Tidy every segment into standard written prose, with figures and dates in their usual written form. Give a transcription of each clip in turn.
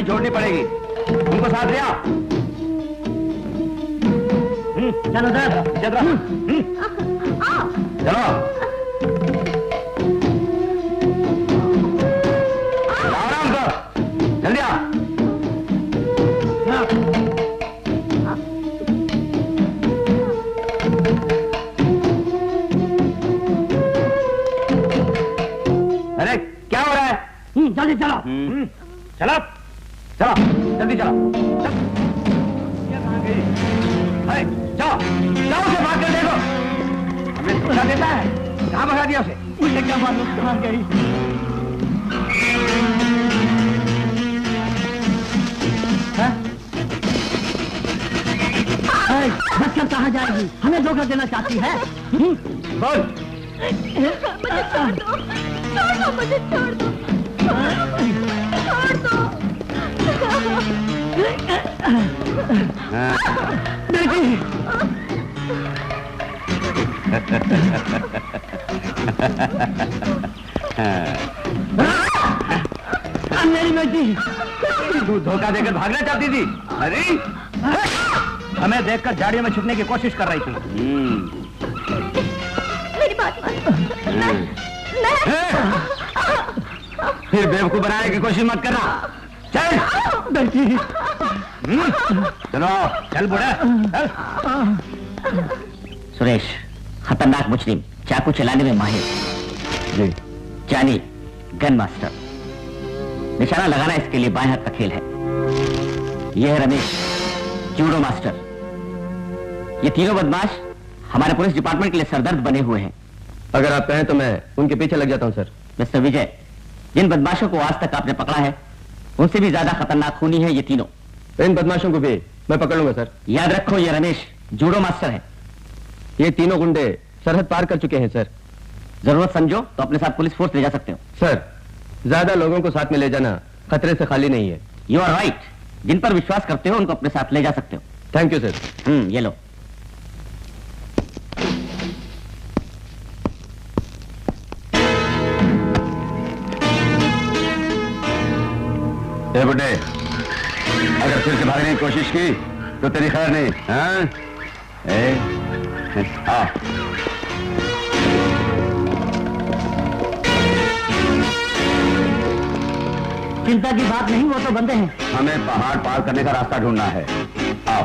छोड़नी पड़ेगी। उनको साथ लिया। चलो सर, चलो। आराम कर, जल्दी आ। अरे क्या हो रहा है? जल्दी चलो। चलो चलो जल्दी चलो। कहाँ गई? अरे जाओ जाओ, उसे भाग कर देखो। हमें धोखा देता है। कहाँ भगा दिया उसे? मुझे क्या मालूम कहाँ गई? बचकर कहाँ जाएगी? हमें धोखा देना चाहती है? बोल। मुझे छोड़ दो, छोड़ दो, मुझे छोड़ दो, छोड़ दो। बेटी, मेरी बेटी, तू धोखा देकर भागना चाहती थी? अरे हमें देखकर झाड़ियों में छुपने की कोशिश कर रही थी। मेरी बात मान। फिर बेवकूफ बनाने की कोशिश मत करना। चल बेटी। चलो चल बुढ़ा चल। सुरेश खतरनाक मुजरिम, चाकू चलाने में माहिर। जी। जानी गन मास्टर। निशाना लगाना इसके लिए बाएं हाथ का खेल है। यह है रमेश, जूडो मास्टर। ये तीनों बदमाश हमारे पुलिस डिपार्टमेंट के लिए सरदर्द बने हुए हैं। अगर आप कहें तो मैं उनके पीछे लग जाता हूं सर। मिस्टर विजय, जिन बदमाशों को आज तक आपने पकड़ा है उनसे भी ज्यादा खतरनाक खूनी है ये तीनों। इन बदमाशों को भी मैं पकड़ लूंगा सर। याद रखो ये रमेश जूडो मास्टर है। ये तीनों गुंडे सरहद पार कर चुके हैं सर। जरूरत समझो तो अपने साथ पुलिस फोर्स ले जा सकते हो। सर ज्यादा लोगों को साथ में ले जाना खतरे से खाली नहीं है। You are right. जिन पर विश्वास करते हो उनको अपने साथ ले जा सकते हो। Thank you sir. ये लो। ए बुड्ढे, अगर फिर से भागने की कोशिश की तो तेरी खैर नहीं। हाँ? चिंता की बात नहीं, वो तो बंदे हैं। हमें पहाड़ पार करने का रास्ता ढूंढना है। आओ।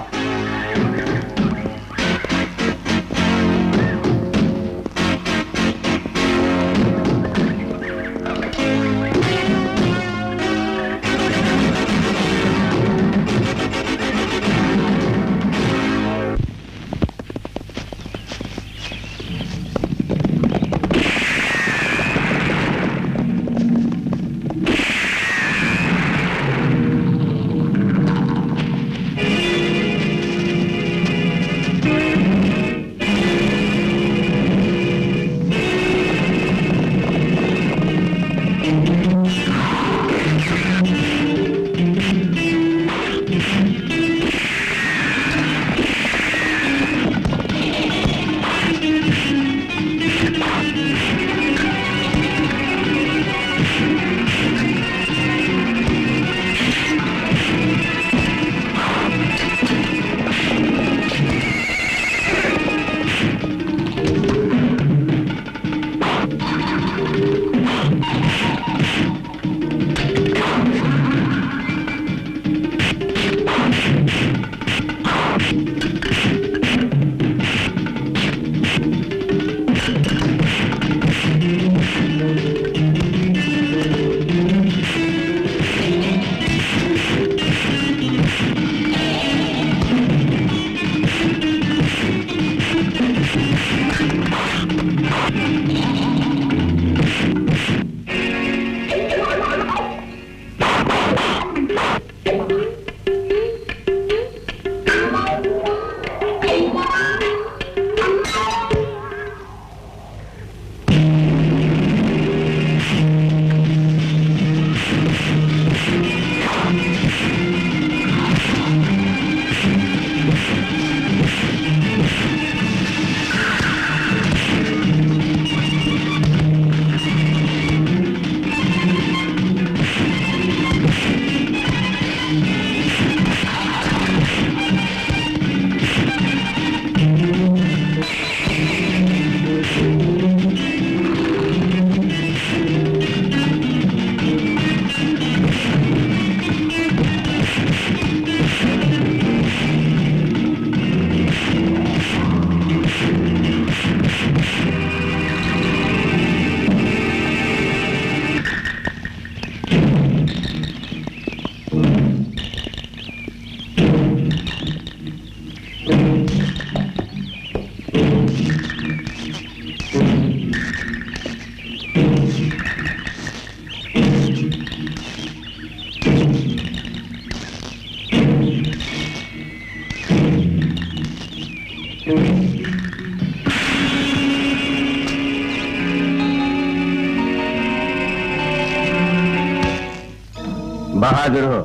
बहादुर हो।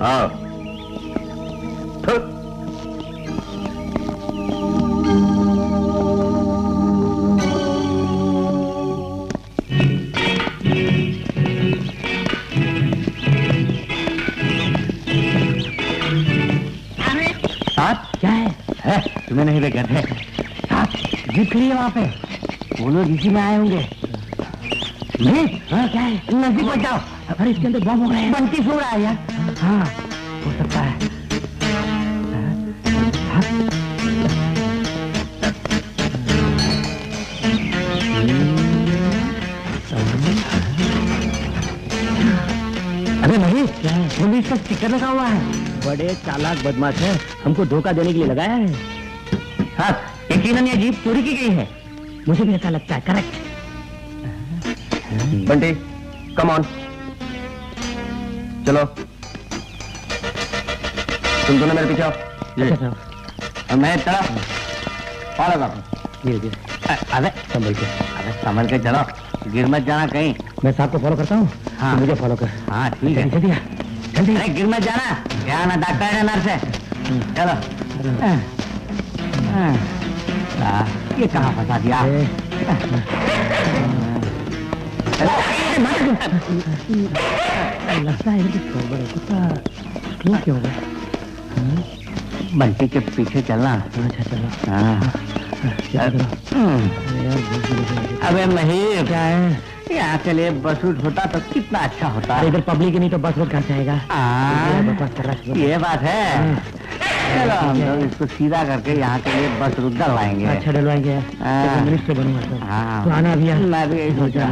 आओ। क्या है? तुम्हें नहीं देखे थे? जीप खड़ी है वहाँ पे, वो लोग इसी में आए होंगे। नहीं, हाँ क्या है? नजदीक मत जाओ। अरे इसके अंदर बम हो गए हैं। बंटी सो रहा है यार। हाँ हो सकता है। अरे नहीं, क्या है? पुलिस का स्टिकर लगा हुआ है। बड़े चालाक बदमाश है, हमको धोखा देने के लिए लगाया है। हाँ, यकीनन ये जीप चोरी की गई है। मुझे भी ऐसा लगता है। करेक्ट। बंटी, कम ऑन, चलो। तुम दोनों मेरे पीछे आओ। मैं चला। फॉलो करो। अबे संभल के, संभल के चलो, गिर मत जाना कहीं। मैं साहब को फॉलो करता हूँ। हाँ। मुझे फॉलो कर। हाँ ठीक है। जल्दी जल्दी। अरे गिर मत जाना, यहाँ ना डॉक्टर है ना नर्स है। चलो। ये कहाँ फंसा दिया? लगता है बड़ा कुत्ता क्यों क्यों होगा? बंटी के पीछे चलना। अच्छा चलो। अबे महीर, क्या है? यहाँ के लिए बस रूट होता तो कितना अच्छा होता। इधर पब्लिक नहीं तो बस रोड कहाँ से आएगा? ये बात है। चलो हम लोग इसको सीधा करके यहाँ के लिए बस रूट डलवाएंगे। अच्छा डलवाएंगे। मिनिस्टर बनूंगा तो। हाँ। तो आना भी है। मैं भी यही सोचा।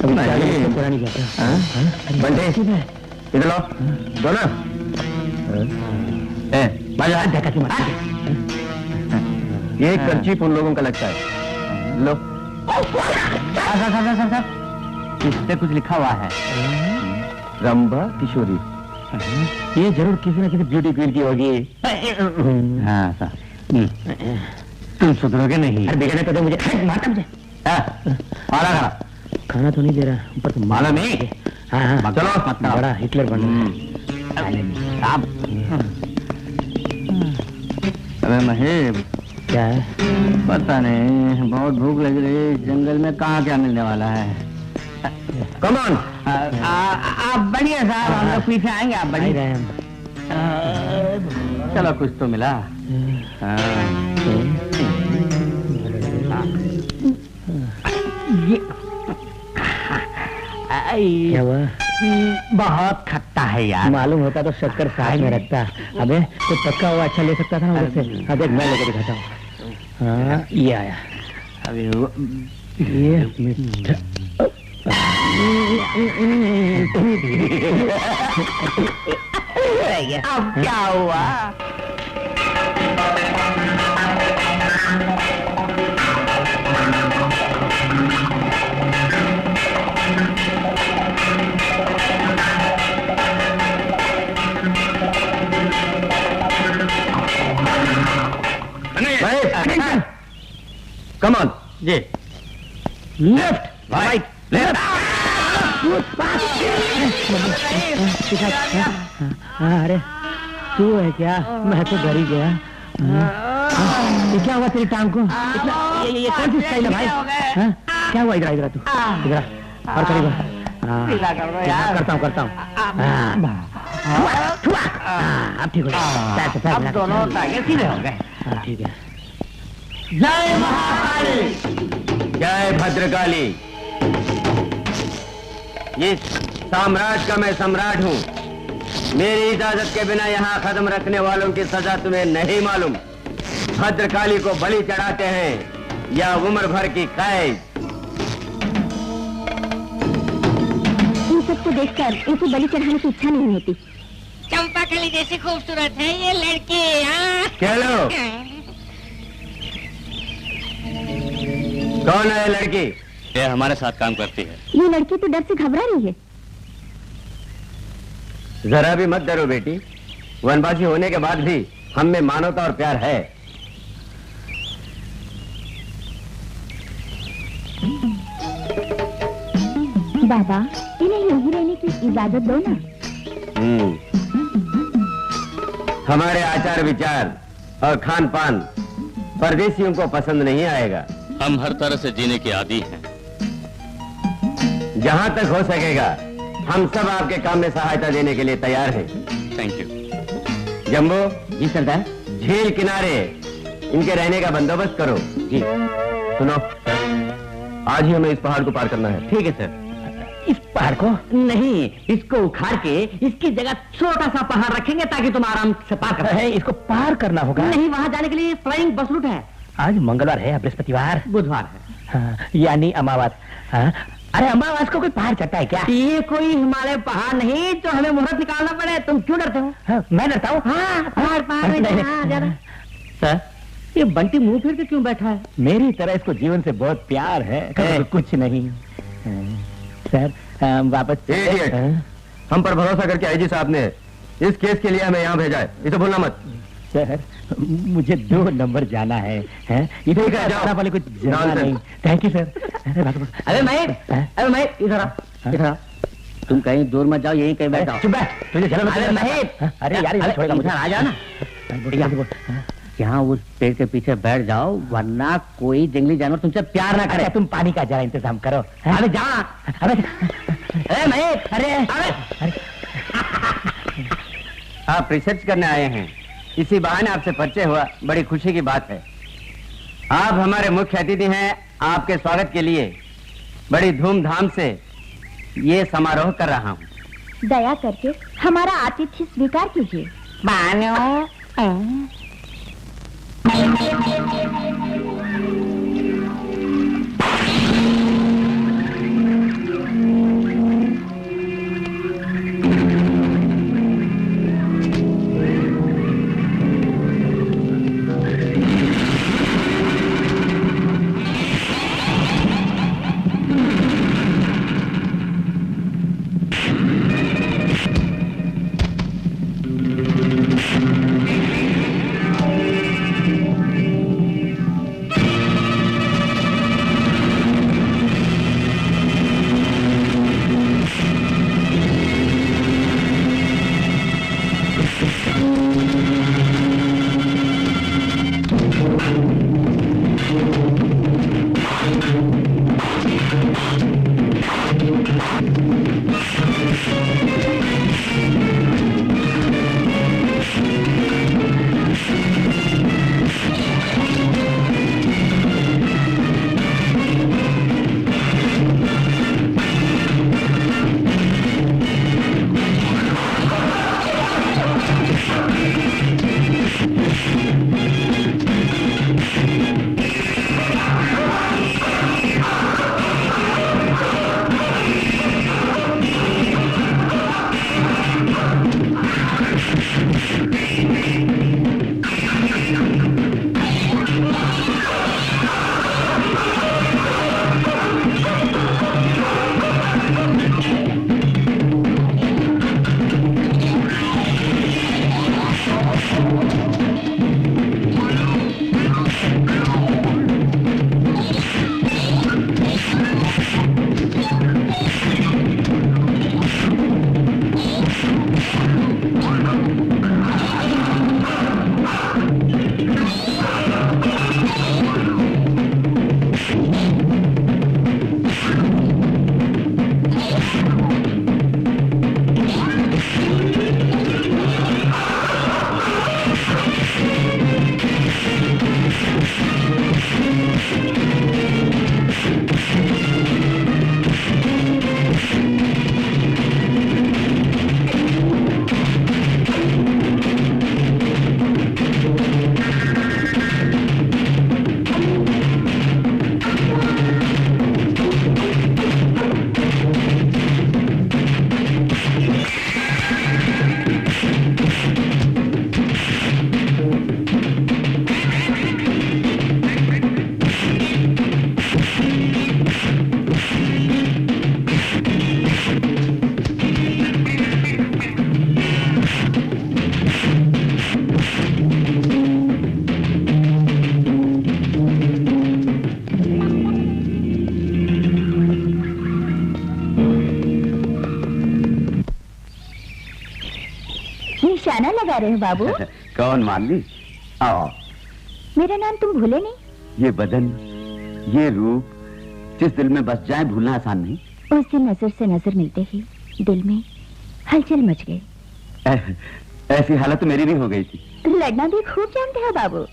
मेरा पुरानी बात है। बंटी, इधर लो। दोनों ये कर्चीफ उन लोगों का लगता है। लो। इस पे कुछ लिखा हुआ है। रंभा किशोरी। ये जरूर किसी न किसी ब्यूटी क्वीन की होगी। हाँ सर। तुम सुधरोगे नहीं। अरे बिगड़ने तो दे मुझे। मारता मुझे। खाना तो नहीं दे रहा, ऊपर तो मालूम नहीं। हाँ हाँ चलो बड़ा हिटलर बन रहा है। अबे महेश, क्या है? पता नहीं, बहुत भूख लग रही है। जंगल में कहाँ क्या मिलने वाला है? Come on. आप बढ़िया साहब, हम लोग पीछे आएंगे। आप नहीं बढ़िया। रहे हम। चलो कुछ तो मिला। क्या हुआ? बहुत खट्टा है यार। मालूम होता तो शक्कर साथ में रखता। अबे तो पक्का हुआ अच्छा ले सकता था ना उधर से। अब एक मैं लेके दिखाता हूँ। हाँ ये आया। अभी ये मीठा। अब क्या हुआ? Come on. जी। Left right left. अरे तू है क्या? मैं तो डर ही गया। ये क्या हुआ तेरी टांग को? ये कौन सी स्टाइल है भाई? क्या हुआ? इधर इधर तू इधर और करीब। करता हूँ। अब ठीक हो गया। अब दोनों टांगे सीधे हो गए। ठीक है। जय महाकाली। जय भद्रकाली। इस साम्राज्य का मैं सम्राट हूँ। मेरी इजाजत के बिना यहाँ कदम रखने वालों की सजा तुम्हें नहीं मालूम। भद्रकाली को बलि चढ़ाते हैं या उम्र भर की कैद। इन सबको देखकर इनको बलि चढ़ाने की इच्छा नहीं होती। चंपाकली जैसी खूबसूरत है ये लड़की। चलो, कौन है लड़की? ये हमारे साथ काम करती है। ये लड़की तो डर से घबरा रही है। जरा भी मत डरो बेटी, वनवासी होने के बाद भी हम में मानवता और प्यार है। बाबा, इन्हें यहीं रहने की इजाजत दो ना। हमारे आचार विचार और खान पान परदेशियों को पसंद नहीं आएगा। हम हर तरह से जीने के आदी हैं। जहाँ तक हो सकेगा हम सब आपके काम में सहायता देने के लिए तैयार हैं। Thank you. जम्बो, जी सरदार। झील किनारे इनके रहने का बंदोबस्त करो। जी। सुनो, आज ही हमें इस पहाड़ को पार करना है। ठीक है सर। इस पहाड़ को? नहीं, इसको उखाड़ के इसकी जगह छोटा सा पहाड़ रखेंगे ताकि तुम आराम से पार कर सको। इसको पार करना होगा? नहीं, वहाँ जाने के लिए फ्लाइंग बस रूट है। आज मंगलवार है, बृहस्पतिवार, बुधवार है। हाँ, यानी अमावस। हाँ? अरे अमावस को कोई पहाड़ चढ़ता है क्या? ये कोई हिमालय पहाड़ नहीं तो हमें मुहूर्त निकालना पड़े। तुम क्यों डरते हो? हाँ, मैं डरता हूँ? हाँ, पहाड़ नहीं। सर, ये बंटी मुंह फिर के क्यों बैठा है? मेरी तरह इसको जीवन से बहुत प्यार है। कुछ नहीं सर, वापस। Idiot! हम पर भरोसा करके आईजी साहब ने इस केस के लिए हमें यहाँ भेजा है, इसे भूलना मत। सर, मुझे 2 नंबर जाना है। इधर का जाना वाले कुछ जाना नहीं। Thank you sir. अरे महेश, इधर आ। तुम कहीं दूर मत जाओ, यहीं कहीं बैठ जाओ। चुप बैठ, तुझे चलो। अरे महेश, अरे यार, इधर छोड़ेगा मुझे। आ जा ना। यहाँ उस पेड़ के पीछे बैठ जाओ, वरना कोई जंगली जानवर तुमसे प्यार ना करे। तुम पानी का जरा इंतजाम करो। अरे जा। अरे महेश, अरे आप रिसर्च करने आए हैं, इसी बहाने आपसे परिचय हुआ, बड़ी खुशी की बात है। आप हमारे मुख्य अतिथि हैं। आपके स्वागत के लिए बड़ी धूमधाम से ये समारोह कर रहा हूँ। दया करके हमारा आतिथ्य स्वीकार कीजिए। मानो रहे हो बाबू? कौन मालनी? आओ। मेरा नाम तुम भूले नहीं? ये बदन, ये रूप, जिस दिल में बस जाए भूलना आसान नहीं। उस दिन नजर से नजर मिलते ही दिल में हलचल मच गई। ऐसी हालत तो मेरी भी हो गई थी। लड़ना भी खूब जानते हो बाबू।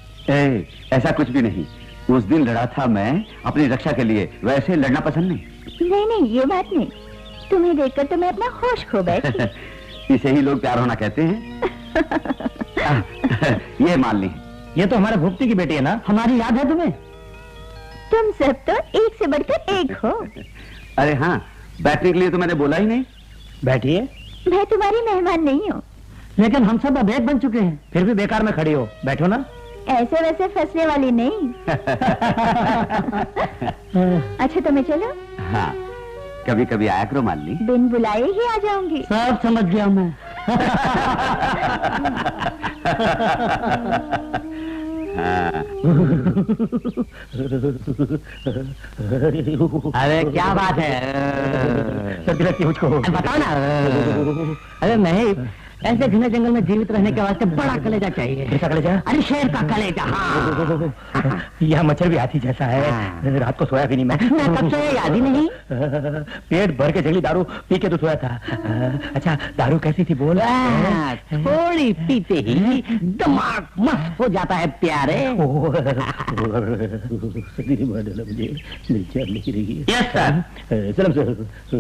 ऐसा कुछ भी नहीं। उस दिन लड़ा था मैं अपनी रक्षा के लिए, वैसे लड़ना पसंद नहीं। नहीं, ये बात नहीं। तुम्हें देखकर तो मैं अपना होश खो बैठी। इसे ही लोग प्यार होना कहते हैं। ये मालनी, ये तो हमारे भूपती की बेटी है ना, हमारी याद है तुम्हें? तुम सब तो एक से बढ़कर एक हो। अरे हाँ, बैठने के लिए तो मैंने बोला ही नहीं। बैठिए। मैं तुम्हारी मेहमान नहीं हूँ। लेकिन हम सब अभेद बन चुके हैं, फिर भी बेकार में खड़ी हो। बैठो ना। ऐसे वैसे फंसने वाली नहीं। अच्छा तो मैं चलो? हाँ, कभी कभी आया करो मालनी। बिन बुलाए ही आ जाऊंगी। सब समझ गया मैं। अरे क्या बात है? सर्दी लगती है मुझको। बताओ ना। अरे नहीं, ऐसे घने जंगल में जीवित रहने के वास्ते बड़ा कलेजा चाहिए। कैसा कलेजा? अरे शेर का कलेजा। हाँ। यह मच्छर भी हाथी जैसा है। रात को सोया भी नहीं मैं कब सोया याद ही नहीं। पेट भर के जंगली दारू पी के तो सोया था। अच्छा, दारू कैसी थी बोल? थोड़ी पीते ही दिमाग मस्त हो जाता है प्यारे। Yes sir.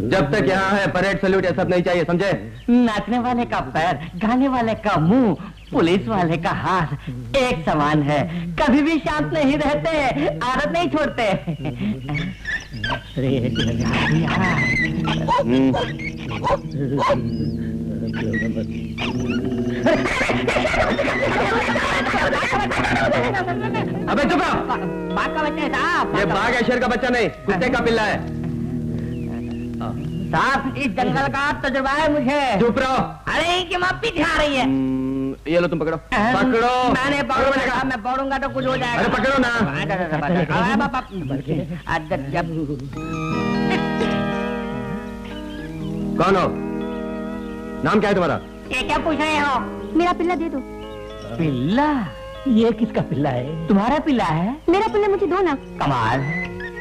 जब तक यहाँ है परेड सैल्यूट ये सब नहीं चाहिए, समझे? नाचने वाले का पैर, गाने वाले का मुंह, पुलिस वाले का हाथ एक समान है। कभी भी शांत नहीं रहते, आदत नहीं छोड़ते। अबे चुप रहो। बाघ का बच्चा है साहब। ये बाघ है, शेर का बच्चा नहीं, कुत्ते का पिल्ला है। साहब, इस जंगल का तजुर्बा है मुझे। चुप रहो। अरे कि माँ पीछे आ रही है। ये लो, तुम पकड़ो। पकड़ो। मैंने पकड़ूंगा, मैं पकड़ूंगा तो कुछ हो जाएगा। अरे पकड़ो ना। कौन हो? नाम क्या है तुम्हारा? ये क्या पूछ रहे हो? मेरा पिल्ला दे दो। पिल्ला? ये किसका पिल्ला है? तुम्हारा पिल्ला है? मेरा पिल्ला मुझे दो ना। कमाल।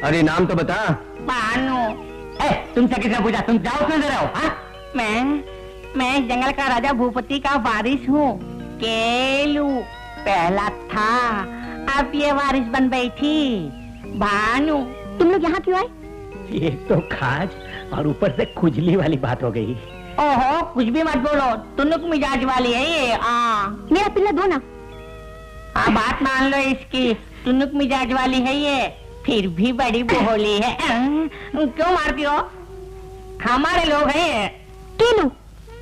अरे नाम तो बता। बानू। तुमसे किसने पूछा? तुम जाओ क्यों दे रहे हो? हाँ? मैं इस जंगल का राजा भूपति का वारिस हूँ। केलू पहला था, अब ये वारिस बन बैठी। भानु। तुम लोग यहाँ क्यों आए? एक तो खाज और ऊपर से खुजली वाली बात हो गई। ओहो, कुछ भी मत बोलो, तुनुक मिजाज वाली है ये। मेरा पिल्ला दो ना। बात मान लो इसकी, तुनुक मिजाज वाली है ये, फिर भी बड़ी बोली है। क्यों मारती हो? हमारे लोग हैं। केलू।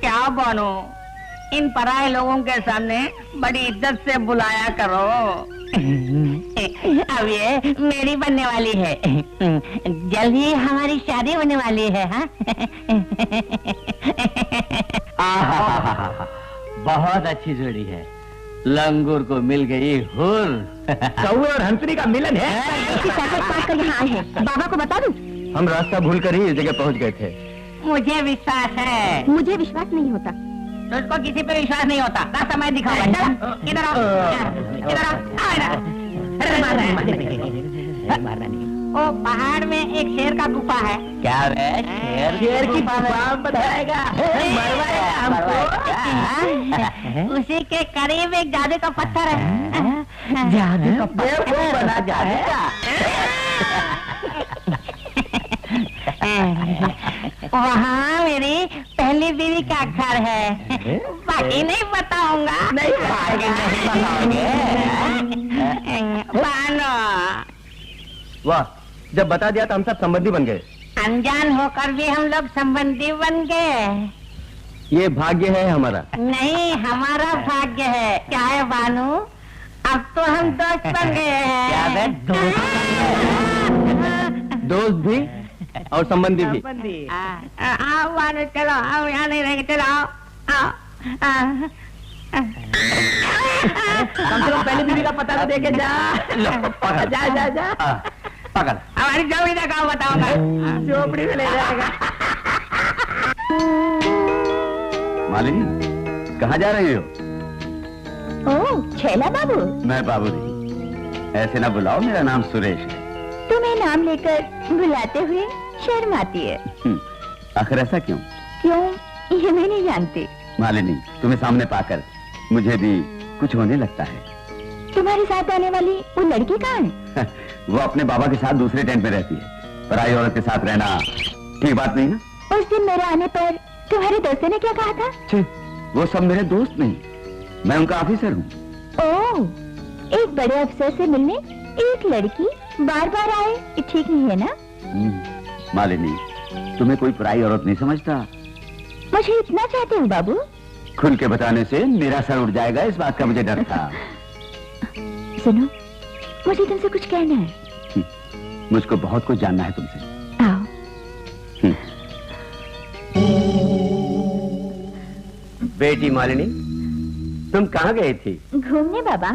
क्या बनो, इन पराये लोगों के सामने बड़ी इज्जत से बुलाया करो। अब ये मेरी बनने वाली है, जल्द ही हमारी शादी होने वाली है। हाँ? बहुत अच्छी जोड़ी है। लंगूर को मिल गई हुर। कौवे और हंसनी का मिलन है। इसकी ताकत पाकर यहाँ आए हैं। बाबा को बता दूं? हम रास्ता भूलकर ही इस जगह पहुंच गए थे। मुझे विश्वास है। मुझे विश्वास नहीं होता। तो उसको किसी पर विश्वास नहीं होता। रास्ता मैं दिखाऊंगा। चलो, इधर आओ, इधर आओ, आओ इधर। मारना नहीं। ओ, पहाड़ में एक शेर का गुफा है। क्या वे? शेर की गुफा बताएगा। उसी के करीब एक जादू का पत्थर है। जादू का पत्थर बना जादू का। वहाँ मेरी पहली बीवी का घर है, बाकी नहीं बताऊंगा। नहीं बताओगे। बानो। वाह, जब बता दिया तो हम सब संबंधी बन गए। अनजान होकर भी हम लोग संबंधी बन गए। ये भाग्य है हमारा। नहीं, हमारा भाग्य है। क्या है बानू? अब तो हम दोस्त बन गए हैं। क्या बे? दोस्त भी और संबंधी भी। आओ बानू, चलो, आओ, यहाँ नहीं रहेंगे, चलो आओ, आओ। कम से कम पहली बीवी का पता तो दे के जा। जा जा जा। पकड़। हमारी झोपड़ी का काम बताऊंगा। झोपड़ी में ले जाएगा। मालिनी, कहाँ जा रही हो? ओह छैला बाबू। मैं बाबू नहीं, ऐसे ना बुलाओ, मेरा नाम सुरेश है। तुम्हें नाम लेकर बुलाते हुए शर्म आती है। आखिर ऐसा क्यों? क्यों ये मैं नहीं जानती। मालिनी, तुम्हें सामने पाकर मुझे भी कुछ होने लगता है। तुम्हारे साथ आने वाली वो लड़की कहाँ है? वो अपने बाबा के साथ दूसरे टेंट में रहती है। पराई औरत के साथ रहना ठीक बात नहीं ना। उस दिन मेरे आने पर तुम्हारे दोस्तों ने क्या कहा था? छे, वो सब मेरे दोस्त नहीं, मैं उनका ऑफिसर हूँ। ओह, एक बड़े अफसर से मिलने एक लड़की बार बार आए, ये ठीक नहीं है ना? मालिनी, तुम्हें कोई पराई औरत नहीं समझता। मुझे इतना चाहते हो बाबू? खुल के बताने से मेरा सर उठ जाएगा, इस बात का मुझे डर था। सुनो, मुझे तुमसे कुछ कहना है। मुझको बहुत कुछ जानना है तुमसे। आओ। बेटी मालिनी, तुम कहाँ गई थी? घूमने बाबा।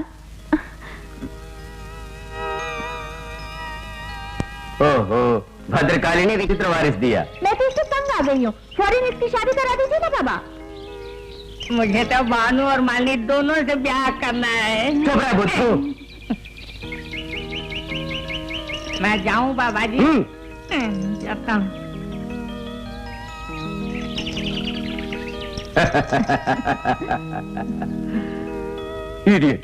ओहो, भद्रकाली ने विचित्र वारिस दिया। मैं तो इससे तंग आ गई हूँ। फौरन इसकी शादी करा दीजिए ना बाबा। मुझे तो भानु और मालिनी दोनों से ब्याह करना है। चुप रह बुद्धू। मैं जाऊं बाबा जी? जाता हूँ। इडियट,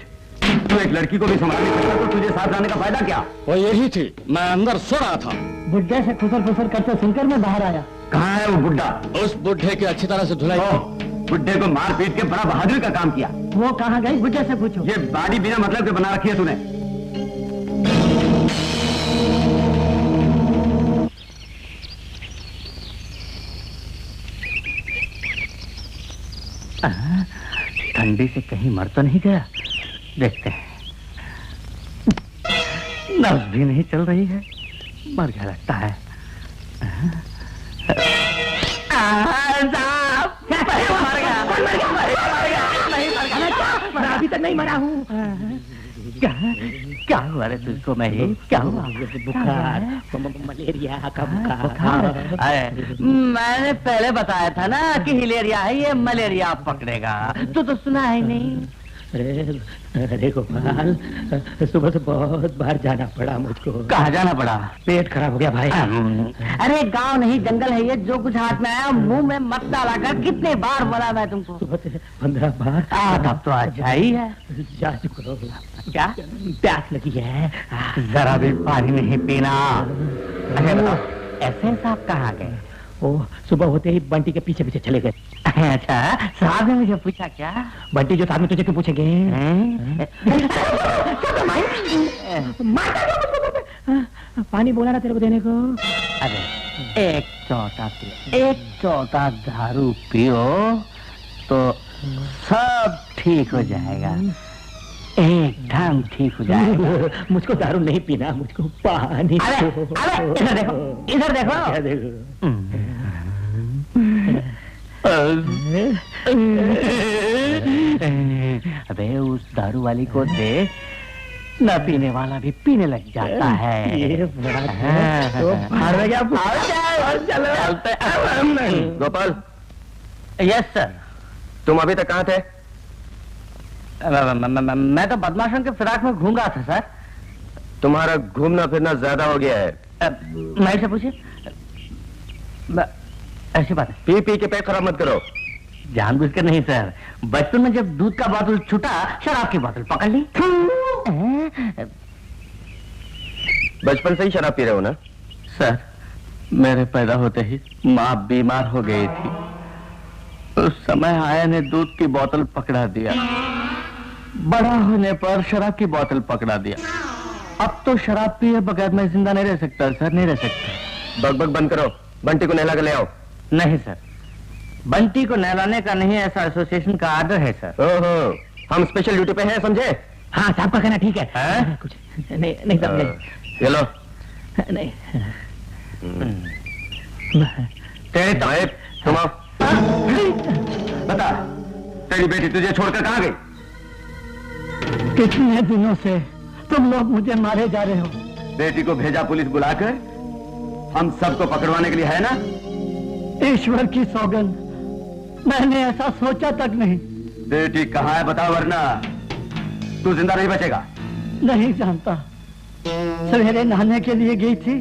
तू एक लड़की को भी संभाल नहीं सकता, तो तुझे साथ लाने का फायदा क्या? वो यही थी, मैं अंदर सो रहा था। बुड्ढे से खुसर फुसर करते सुनकर मैं बाहर आया। कहाँ है वो बुड्ढा? उस बुढ़े की अच्छी तरह से धुलाई की। बुड्ढे को मार पीट के बड़ा बहादुरी का काम किया। वो कहाँ गई? बुड्ढे से पूछो। ये बाड़ी बिना मतलब के बना रखी है तूने। ठंडी से कहीं मर तो नहीं गया? देखते हैं। नब्ज भी नहीं चल रही है, मर गया लगता है। अभी तक नहीं मरा हूँ। क्या हुआ रे तुझको? मैं क्या हुआ? बुखार, मलेरिया का बुखार। मैंने पहले बताया था ना कि हिलेरिया है, ये मलेरिया पकड़ेगा। तू तो सुना है नहीं। अरे गोपाल, सुबह से बहुत बार जाना पड़ा मुझको। कहाँ जाना पड़ा? पेट खराब हो गया भाई। अरे गांव नहीं जंगल है ये, जो कुछ हाथ में आया मुंह में मत डाला कर। कितने बार बोला मैं तुमको? सुबह से 15 बार। तब तो अच्छा ही है। जा चुका। क्या प्यास लगी है? जरा भी पानी नहीं पीना। ऐसे साहब कहाँ गए? ओ, सुबह होते ही बंटी के पीछे पीछे चले गए। अच्छा, साहब ने मुझे पूछा क्या? बंटी जो साहब ने तुझे क्यों पूछेंगे? पानी बोला ना तेरे को देने को। अरे एक चौथा दारू पियो तो सब ठीक हो जाएगा, एकदम ठीक हो जाएगा। मुझको दारू नहीं पीना, मुझको पानी। अरे इधर देखो, इधर देखो। अबे उस दारू वाली को दे, न पीने वाला भी पीने लग जाता है। ये बात है। तो गोपाल। Yes sir. तुम अभी तक कहाँ थे? मैं तो बदमाशों के फिराक में घूम रहा था सर। तुम्हारा घूमना फिरना ज्यादा हो गया है। मैं से पूछे? ऐसी बात है। पी पी के पेट खराब मत करो। जानबूझ कर नहीं सर, बचपन में जब दूध का बोतल छूटा, शराब की बोतल पकड़ ली। बचपन से ही शराब पी रहे हो ना? सर, मेरे पैदा होते ही माँ बीमार हो गई थी। उस समय आया ने दूध की बोतल पकड़ा दिया। बड़ा होने पर शराब की बोतल पकड़ा दिया। अब तो शराब पिए बगैर मैं जिंदा नहीं रह सकता सर, नहीं रह सकता। बक बंद करो, बंटी को नहला के ले आओ। नहीं सर, बंटी को नहलाने का नहीं, ऐसा एसोसिएशन का आर्डर है सर। ओहो, हम स्पेशल ड्यूटी पे हैं, समझे? हाँ साहब का कहना ठीक है। कुछ नहीं नहीं साहब, नहीं। ये लो। नहीं तेरे ताइब, तुम आओ। बता, तेरी बेटी तुझे छोड़कर कहाँ गई? कितने दिनों से तुम लोग मुझे मारे जा रहे हो। बेटी को भेजा पुलिस बुलाकर, हम सबको पकड़वाने के लिए, है ना? ईश्वर की सौगंध, मैंने ऐसा सोचा तक नहीं। बेटी कहाँ है बता, वरना तू जिंदा नहीं बचेगा। नहीं जानता, सवेरे नहाने के लिए गई थी,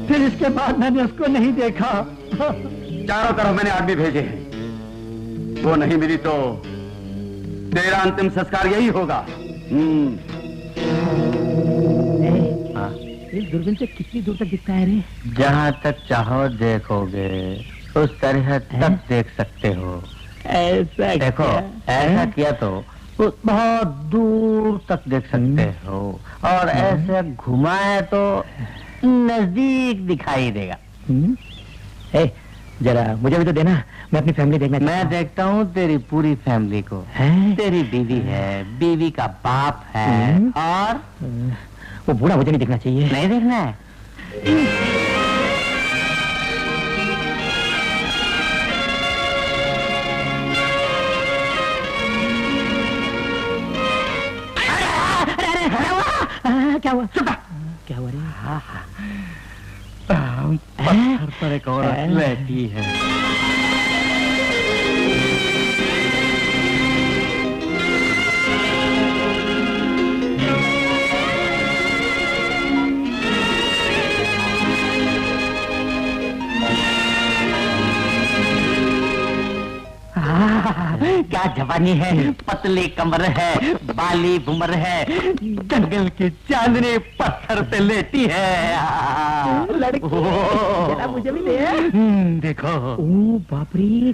फिर इसके बाद मैंने उसको नहीं देखा। चारों तरफ मैंने आदमी भेजे हैं, वो नहीं मिली तो तेरा अंतिम संस्कार यही होगा। इस दूरबीन से कितनी दूर तक दिखता है रे? जहाँ तक चाहो देखोगे, उस तरह तक देख सकते हो। ऐसा देखो, ऐसा किया तो बहुत दूर तक देख सकते हो, और ऐसे घुमाए तो नजदीक दिखाई देगा। जरा मुझे भी तो देना, मैं अपनी फैमिली देखना। मैं देखता हूँ तेरी पूरी फैमिली को। तेरी बीवी है, बीवी का बाप है, और वो बूढ़ा मुझे नहीं देखना चाहिए। नहीं देखना है। क्या हुआ? क्या हुआ रे? पत्थर पर एक औरत बैठी है। क्या जवानी है, पतली कमर है, बाली भुमर है, जंगल की चांदनी पत्थर पे लेटी है। लड़की जरा मुझे भी दे। देखो। ओ बाप रे,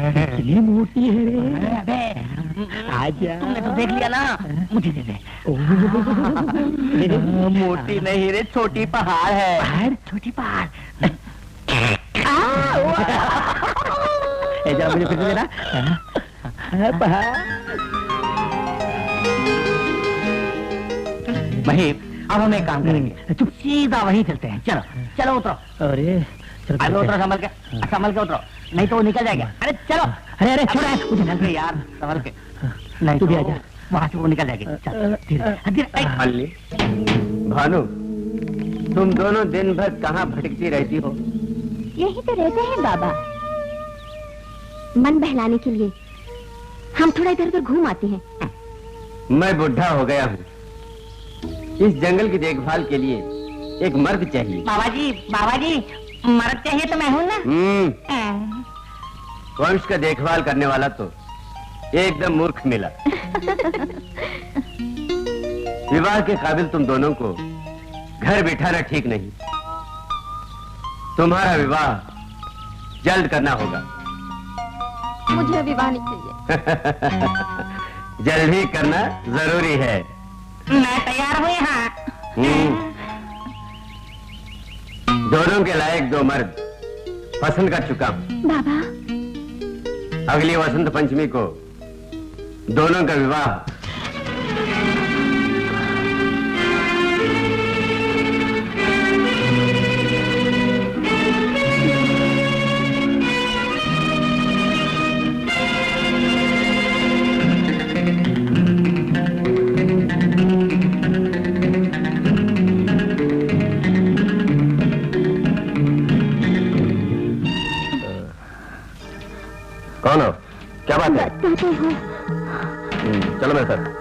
कितनी मोटी है रे। आजा। तुमने तो देख लिया ना, मुझे दे दे। मोटी नहीं रे, छोटी पहाड़ है। पहाड़? छोटी पहाड़। जरा मुझे फिर से देना। वही, अब हम एक काम करेंगे, चुप सीधा वहीं चलते हैं। चलो चलो उतरो। अरे चलो उतरो, संभल के उतरो, नहीं तो वो निकल जाएगा। अरे चलो। अरे अरे छोड़ा मुझे चल यार, संभल के। नहीं तू भी तो आजा। वहां से वो निकल जाएगी। चल धीरे। अल्ली, भानु, तुम दोनों दिन भर कहाँ भटकती रहती हो? यही तो रहते हैं बाबा, मन बहलाने के लिए हम थोड़ा इधर उधर घूम आते हैं। मैं बुढ़ा हो गया हूँ, इस जंगल की देखभाल के लिए एक मर्द चाहिए। बाबा जी, मर्द चाहिए तो मैं हूँ ना। वंश का देखभाल करने वाला तो एकदम मूर्ख मिला। विवाह के काबिल तुम दोनों को घर बिठाना ठीक नहीं। तुम्हारा विवाह जल्द करना होगा। मुझे विवाह नहीं चाहिए। जल्द ही करना जरूरी है। मैं तैयार हूँ यहाँ। दोनों के लायक दो मर्द पसंद कर चुका हूँ। बाबा, अगली वसंत पंचमी को दोनों का विवाह। कौन हो? क्या बात है? चलो मेरे साथ।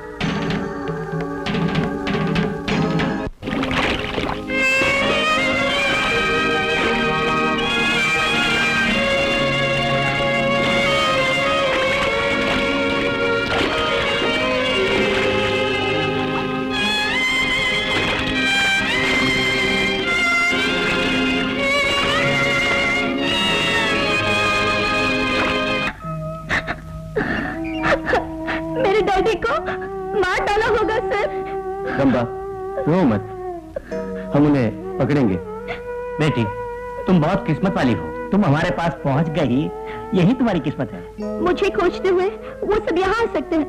गंगा, रो मत, हम उन्हें पकड़ेंगे। बेटी, तुम बहुत किस्मत वाली हो, तुम हमारे पास पहुंच गई, यही तुम्हारी किस्मत है। मुझे खोजते हुए वो सब यहाँ आ सकते हैं।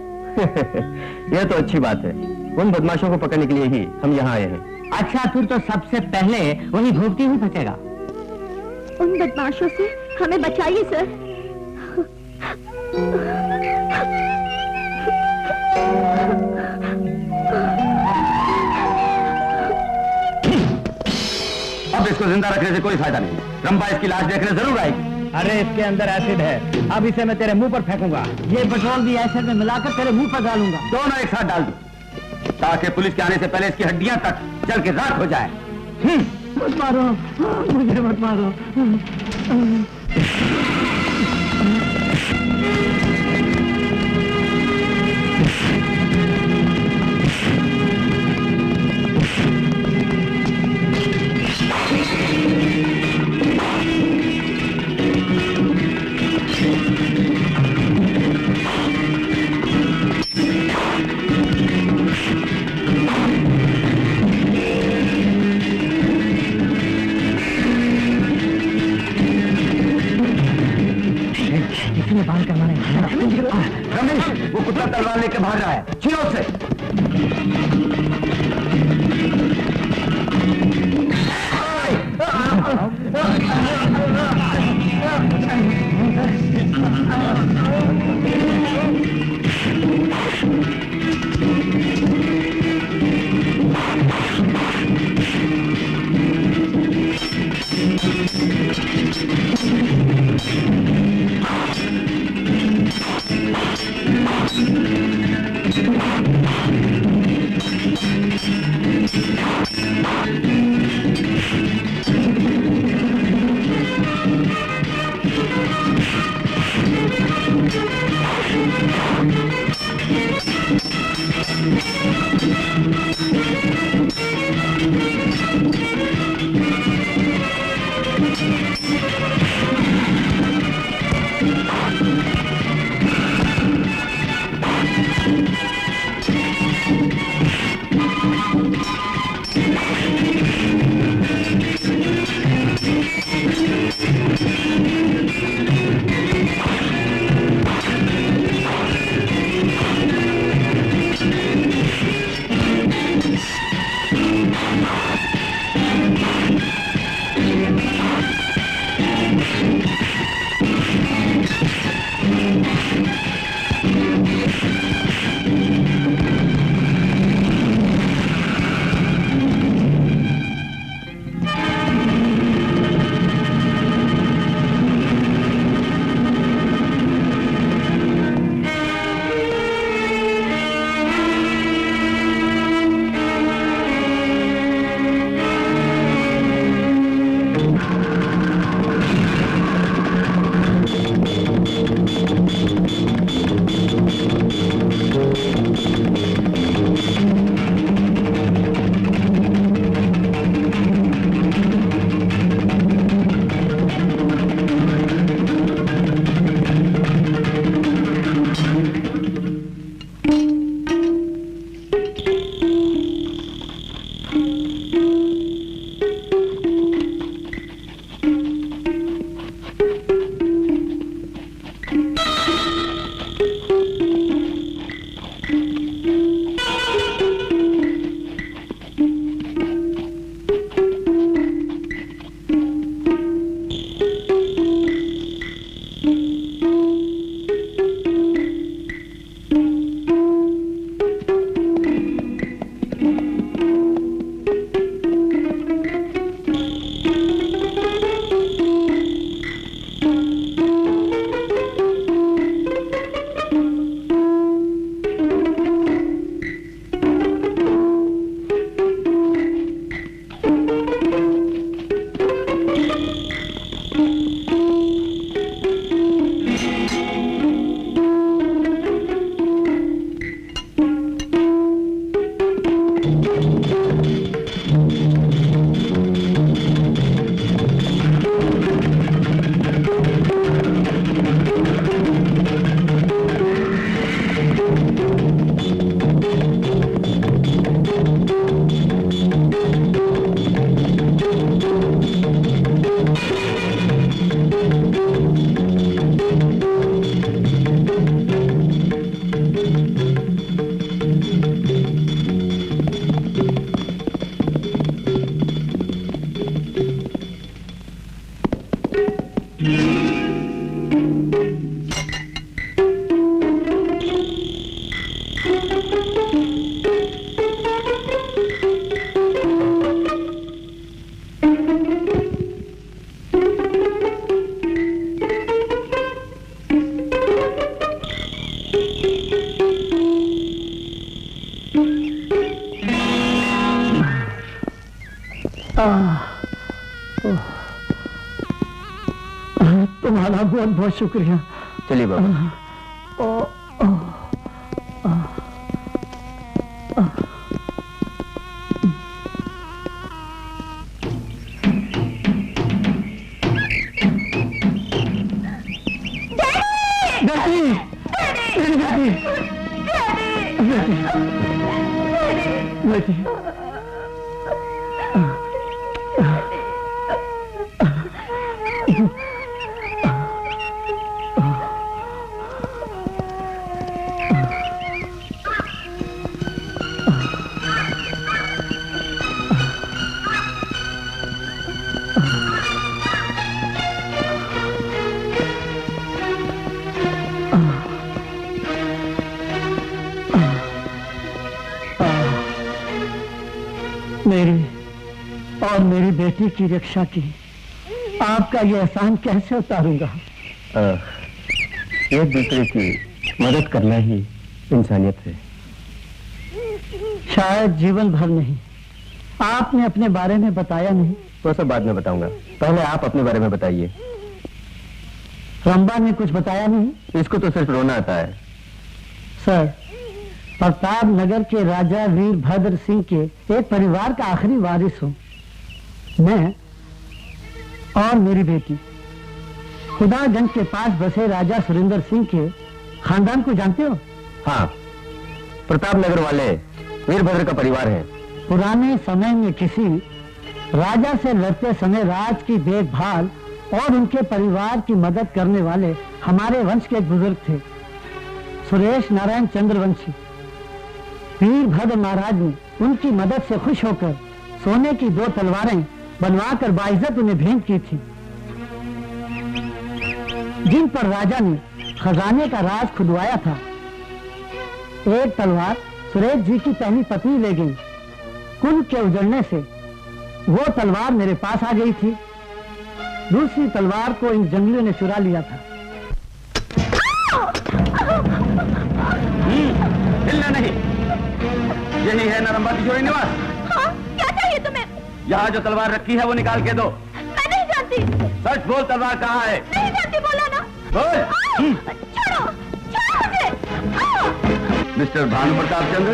यह तो अच्छी बात है, उन बदमाशों को पकड़ने के लिए ही हम यहाँ आए हैं। अच्छा, फिर तो सबसे पहले वही भोगती हुई फंसेगा। उन बदमाशों से हमें बचाइए सर। अब इसको जिंदा रखने से कोई फायदा नहीं। रंभा इसकी लाश देखने जरूर आएगी। अरे इसके अंदर एसिड है, अब इसे मैं तेरे मुंह पर फेंकूंगा। ये पेट्रोल भी एसिड में मिलाकर तेरे मुंह पर डालूंगा। दोनों एक साथ डाल दो ताकि पुलिस के आने से पहले इसकी हड्डियां तक जल के राख हो जाए। मत मारो, मुझे मत मारो। रमेश, वो कुत्ता तलवार लेके भाग रहा है, छीनो उसे। तुम्हारा बहुत बहुत शुक्रिया। चलिए बाबा। मेरी और मेरी बेटी की रक्षा की आपका ये एहसान कैसे उतारूंगा? एक दूसरे की मदद करना ही इंसानियत है। शायद जीवन भर नहीं। आपने अपने बारे में बताया नहीं। तो सब बाद में बताऊंगा, पहले आप अपने बारे में बताइए। रंबा ने कुछ बताया नहीं? इसको तो सिर्फ रोना आता है। सर, प्रताप नगर के राजा वीरभद्र सिंह के एक परिवार का आखिरी वारिस हूँ। मैं और मेरी बेटी खुदागंज के पास बसे राजा सुरेंद्र सिंह के खानदान को जानते हो? हाँ, प्रताप नगर वाले वीरभद्र का परिवार है। पुराने समय में किसी राजा से लड़ते समय राज की देखभाल और उनके परिवार की मदद करने वाले हमारे वंश के एक बुजुर्ग थे, सुरेश नारायण चंद्रवंशी। वीरभद्र महाराज ने उनकी मदद से खुश होकर सोने की 2 तलवारें बनवाकर बाइज्जत उन्हें भेंट की थी, जिन पर राजा ने खजाने का राज खुदवाया था। एक तलवार सुरेश जी की पहली पत्नी ले गई। कुंड के उजड़ने से वो तलवार मेरे पास आ गई थी। दूसरी तलवार को इन जंगलियों ने चुरा लिया था। हिलना नहीं। यही है नरम्बा किशोरी निवास। हाँ, क्या चाहिए तुम्हें? यहाँ जो तलवार रखी है वो निकाल के दो। मैं नहीं जानती। सच बोल, तलवार कहाँ है? नहीं जानती, बोला ना। बोल। छोड़ो, छोड़ो मुझे। मिस्टर भानु प्रताप चंद्र,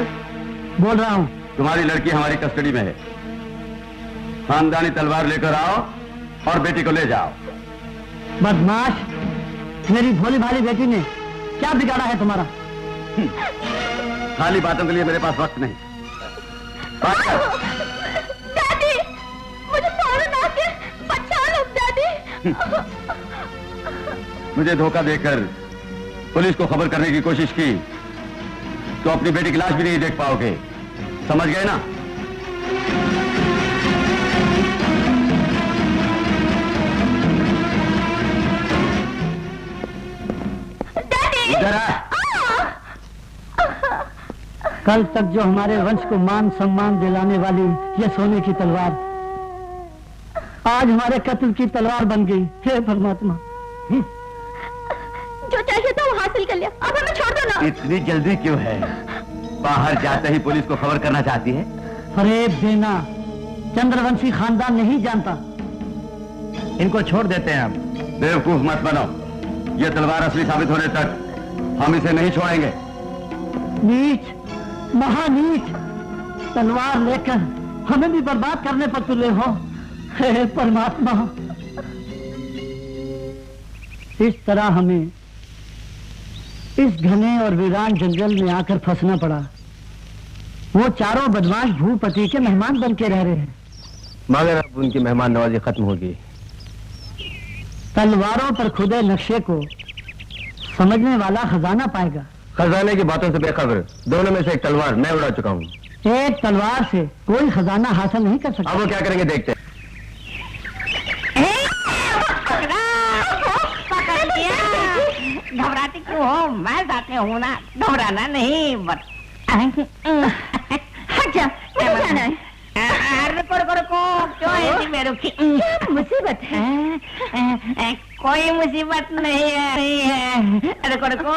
बोल रहा हूँ। तुम्हारी लड़की हमारी कस्टडी में है। खानदानी तलवार लेकर आओ और बेटी को ले जाओ। बदमाश, मेरी भोली भाली बेटी ने क्या बिगाड़ा है तुम्हारा? खाली बातों के लिए मेरे पास वक्त नहीं। डैडी, मुझे फौरन आके बचा लो डैडी। मुझे धोखा देकर पुलिस को खबर करने की कोशिश की तो अपनी बेटी की लाश भी नहीं देख पाओगे, समझ गए ना? डैडी, इधर आ। कल तक जो हमारे वंश को मान सम्मान दिलाने वाली ये सोने की तलवार आज हमारे कत्ल की तलवार बन गई। हे परमात्मा, जो चाहिए था वो हासिल कर लिया, अब हमें छोड़ दो ना। इतनी जल्दी क्यों है? बाहर जाते ही पुलिस को खबर करना चाहती है? फरेब देना चंद्रवंशी खानदान नहीं जानता। इनको छोड़ देते हैं। अब बेवकूफ मत बनो। ये तलवार असली साबित होने तक हम इसे नहीं छोड़ेंगे। नीच, महानीच, तलवार लेकर हमें भी बर्बाद करने पर तुले हो। हे परमात्मा, इस तरह हमें इस घने और वीरान जंगल में आकर फंसना पड़ा। वो चारों बदमाश भूपति के मेहमान बन के रह रहे हैं, मगर अब उनकी मेहमान नवाजी खत्म होगी। तलवारों पर खुदे नक्शे को समझने वाला खजाना पाएगा। खजाने की बातों से बेखबर, दोनों में से एक तलवार मैं उड़ा चुका हूँ। एक तलवार से कोई खजाना हासिल नहीं कर सकता। अब वो क्या करेंगे देखते हैं। घबराती क्यों हो? मैं साथ में हूँ ना, घबराना नहीं। हट जा, मुझे जाना है। रुको रुको रुको, क्यों ऐसी बेरुखी? मुसीबत है? कोई मुसीबत नहीं है। रुको रुको,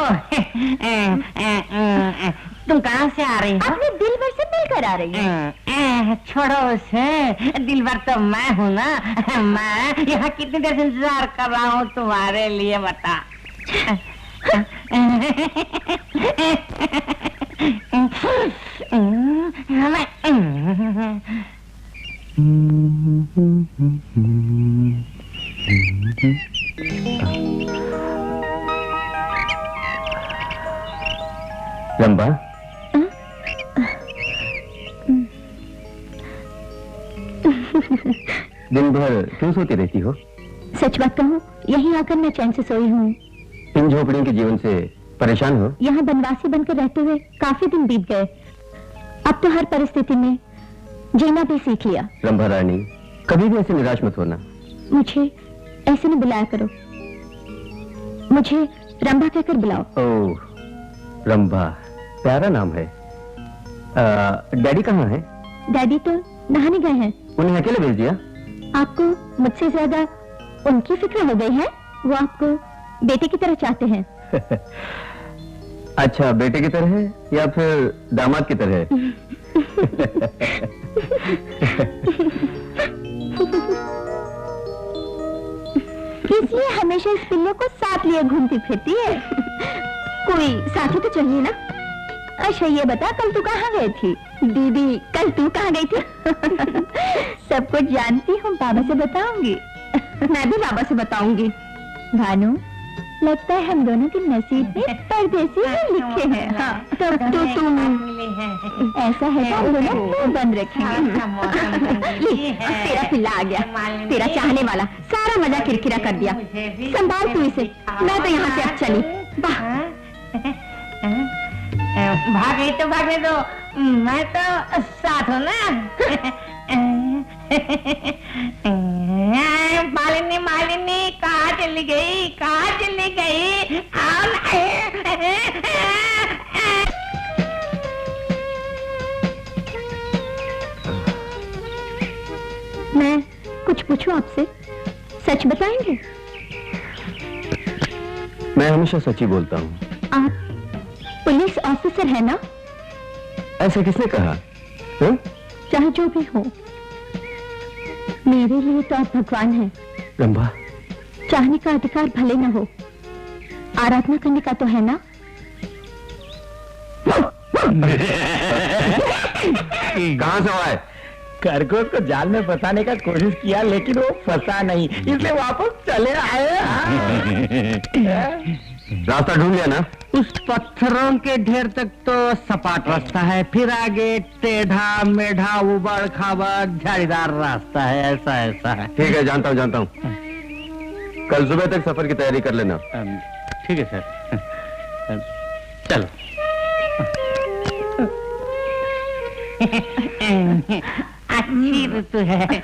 तुम कहाँ से आ रही हो? अपने दिल भर से कर आ रही है? छोड़ो उसे, दिलबर तो मैं हूँ ना। मैं यहाँ कितनी देर से इंतजार कर रहा हूँ तुम्हारे लिए, बता। रंभा, दिन भर क्यों सोती रहती हो? सच बात कहूँ, यहीं आकर मैं चैन से सोई हूँ। इन झोपड़ियों के जीवन से परेशान हो? यहाँ बनवासी बनकर रहते हुए काफी दिन बीत गए। अब तो हर परिस्थिति में जीना भी सीख लिया। रंभा रानी, कभी भी ऐसे निराश मत होना। मुझे ऐसे न बुलाया करो, मुझे रंभा कहकर बुलाओ। ओह, रंभा प्यारा नाम है। डैडी कहाँ है? डैडी तो नहाने गए हैं। उन्हें अकेले भेज दिया? आपको मुझसे ज्यादा उनकी फिक्र हो गई है। वो आपको बेटे की तरह चाहते हैं। अच्छा, बेटे की तरह है या फिर दामाद की तरह है? इसलिए हमेशा इस पिल्ले को साथ लिए घूमती फिरती है। कोई साथी तो चाहिए ना। अच्छा ये बता, कल तू कहाँ गई थी? दीदी, कल तू कहाँ गई थी? सब कुछ जानती हूँ, बाबा से बताऊंगी। मैं भी बाबा से बताऊंगी। भानु, लगता है हम दोनों के नसीब में परदेसी ही लिखे हैं। हाँ, तब तो तुम ऐसा है तो हम दोनों मुंह बंद रखेंगे। तेरा पिल्ला आ गया, तेरा चाहने वाला सारा मजा किरकिरा कर दिया। संभाल तू इसे, मैं तो यहाँ से अब चली। भाग गई तो भागने दो, मैं तो साथ हूँ ना। मालिनी, मालिनी कहाँ चली गई, कहाँ चली गई? मैं कुछ पूछूं आपसे, सच बताएंगे? मैं हमेशा सच ही बोलता हूँ। आप पुलिस ऑफिसर है ना? ऐसा किसने कहा? हुँ? चाहे जो भी हो, मेरे लिए तो आप भगवान हैं। रंभा, चाहने का अधिकार भले न हो, आराधना करने का तो है ना? कहाँ से आए? खरगोश को जाल में फंसाने का कोशिश किया लेकिन वो फंसा नहीं, इसलिए वापस चले आए। रास्ता ढूंढ लिया ना? उस पत्थरों के ढेर तक तो सपाट रास्ता है, फिर आगे टेढ़ा मेढ़ा उबड़ खाबड़ झाड़ीदार रास्ता है। ऐसा है। ठीक है, जानता हूँ। कल सुबह तक सफर की तैयारी कर लेना। ठीक है सर, चलो। अच्छी ऋतु है,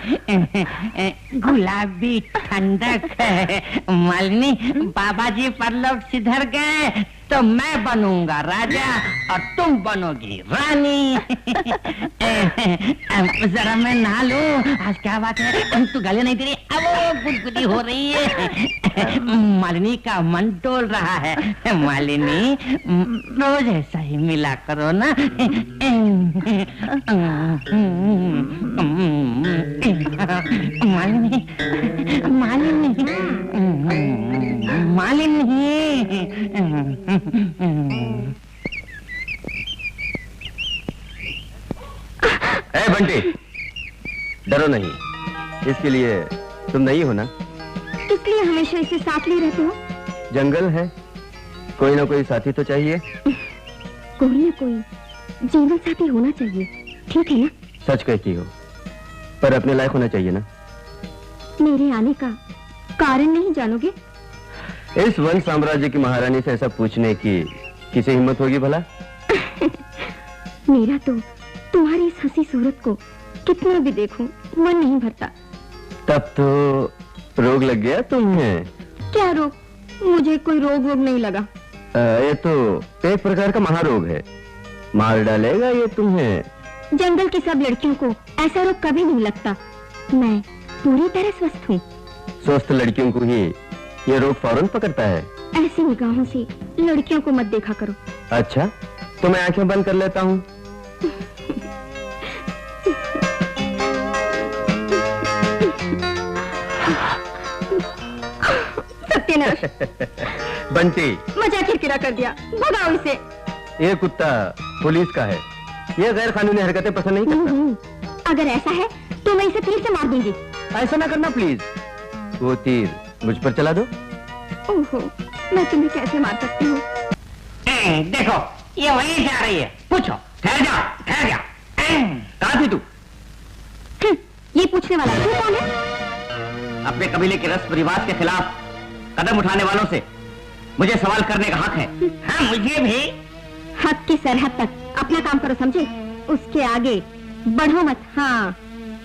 गुलाबी ठंडक है। मालिनी, बाबा जी परलोक सिधर गए तो मैं बनूंगा राजा और तुम बनोगी रानी। जरा मैं नहा लूं। आज क्या बात है, तू गले नहीं दे रही, अब वो गुदगुदी हो रही है। मालिनी का मन डोल रहा है। मालिनी, रोज ऐसा ही मिला करो ना। मालिनी, मालिनी, मालिनी। ए बंटी, डरो नहीं, इसके लिए तुम नहीं हो ना? इसलिए हमेशा इसे साथ लिए रहते हो? जंगल है, कोई ना कोई साथी तो चाहिए। कोई ना कोई जीवन साथी होना चाहिए, ठीक है ना? सच कहती हो, पर अपने लायक होना चाहिए ना? मेरे आने का कारण नहीं जानोगे? इस वन साम्राज्य की महारानी से ऐसा पूछने की किसे हिम्मत होगी भला? मेरा तो तुम्हारी इस हंसी सूरत को कितना भी देखूं मन नहीं भरता। तब तो रोग लग गया तुम्हें? क्या रोग? मुझे कोई रोग नहीं लगा। ये तो एक प्रकार का महारोग है, मार डालेगा ये तुम्हें। जंगल की सब लड़कियों को ऐसा रोग कभी नहीं लगता। मैं पूरी तरह स्वस्थ हूँ। स्वस्थ लड़कियों को ही ये रोग फौरन पकड़ता है। ऐसी निगाहों से लड़कियों को मत देखा करो। अच्छा, तो मैं आंखें बंद कर लेता हूँ। बंटी, मजा किरकिरा कर दिया, भगाओ इसे। ये कुत्ता पुलिस का है, ये गैर कानूनी हरकतें पसंद नहीं करता। अगर ऐसा है तो मैं इसे तीर से मार दूंगी। ऐसा ना करना प्लीज, वो तीर मुझ पर चला दो। ओहो, मैं तुम्हें कैसे मार सकती हूँ? देखो ये वहीं जा रही है, पूछो। ठहर जा, ठहर जा। कहाँ थी तू? ये पूछने वाला तू कौन है? अपने कबीले के रस्म रिवाज के खिलाफ कदम उठाने वालों से मुझे सवाल करने का हक है। हाँ मुझे भी। हक की सरहद तक अपना काम करो, समझे? उसके आगे बढ़ो मत। हाँ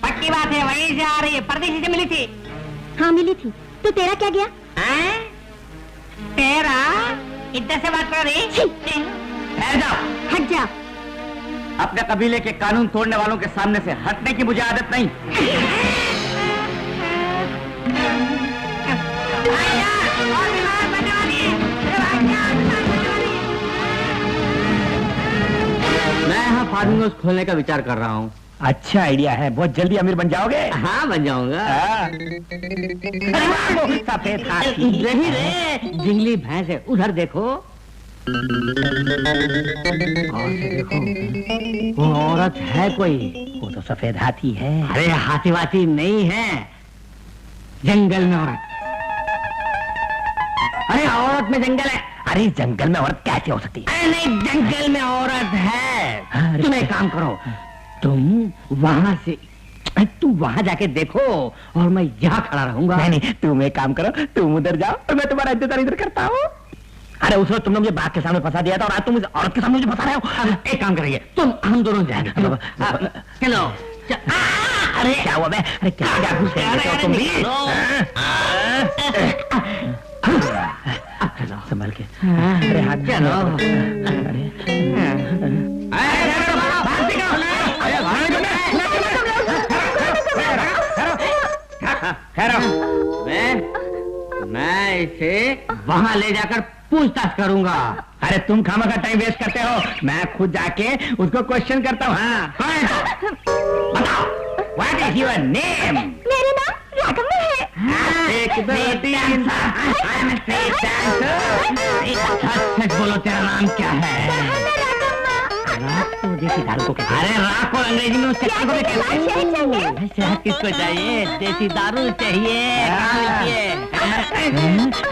पक्की बात है, वहीं जा रही है। परदेशी से मिली थी। हाँ मिली थी। तो तेरा क्या गया? तेरा इधर से बात कर रही। ठहर जाओ, हट जा। अपने कबीले के कानून तोड़ने वालों के सामने से हटने की मुझे आदत नहीं। मैं यहाँ फार्मिंग हाउस खोलने का विचार कर रहा हूँ। अच्छा आइडिया है, बहुत जल्दी अमीर बन जाओगे। हाँ बन जाऊंगा। सफेद हाथी नहीं रे, जिंगली भैंस है, उधर देखो। और से देखो, वो औरत है कोई, वो तो सफेद हाथी है। अरे हाथी वाथी नहीं है, जंगल में औरत। अरे औरत में जंगल है। अरे जंगल में औरत कैसे हो सकती है? अरे नहीं, जंगल में औरत है। अरे तुम एक काम करो, तुम वहां जाके देखो और मैं यहाँ खड़ा रहूंगा। नहीं नहीं, तुम एक काम करो, तुम उधर जाओ और मैं तुम्हारा इंतजार इधर करता हूँ। अरे उस वक्त तुमने मुझे बाघ के सामने फंसा दिया था और आज तुम इस औरत के सामने मुझे फंसा रहे हो। एक काम करिए, तुम हम दोनों जाएंगे। चलो। अरे क्या हुआ बे? अरे क्या जादू से हो तुम भी? चलो संभल के। अरे हाथ चलो। मैं इसे वहां ले जाकर पूछताछ करूंगा। अरे तुम खामखा टाइम वेस्ट करते हो, मैं खुद जाके उसको क्वेश्चन करता हूँ। हाँ बताओ, व्हाट इज योर नेम? मेरा नाम राघव है। एक दो तीन, सच बोलो, तेरा नाम क्या है? रात तो देसी दारू को कहते हैं। अरे राख को अंग्रेजी में उससे क्या चाहिए? शहद किसको चाहिए? देसी दारू चाहिए।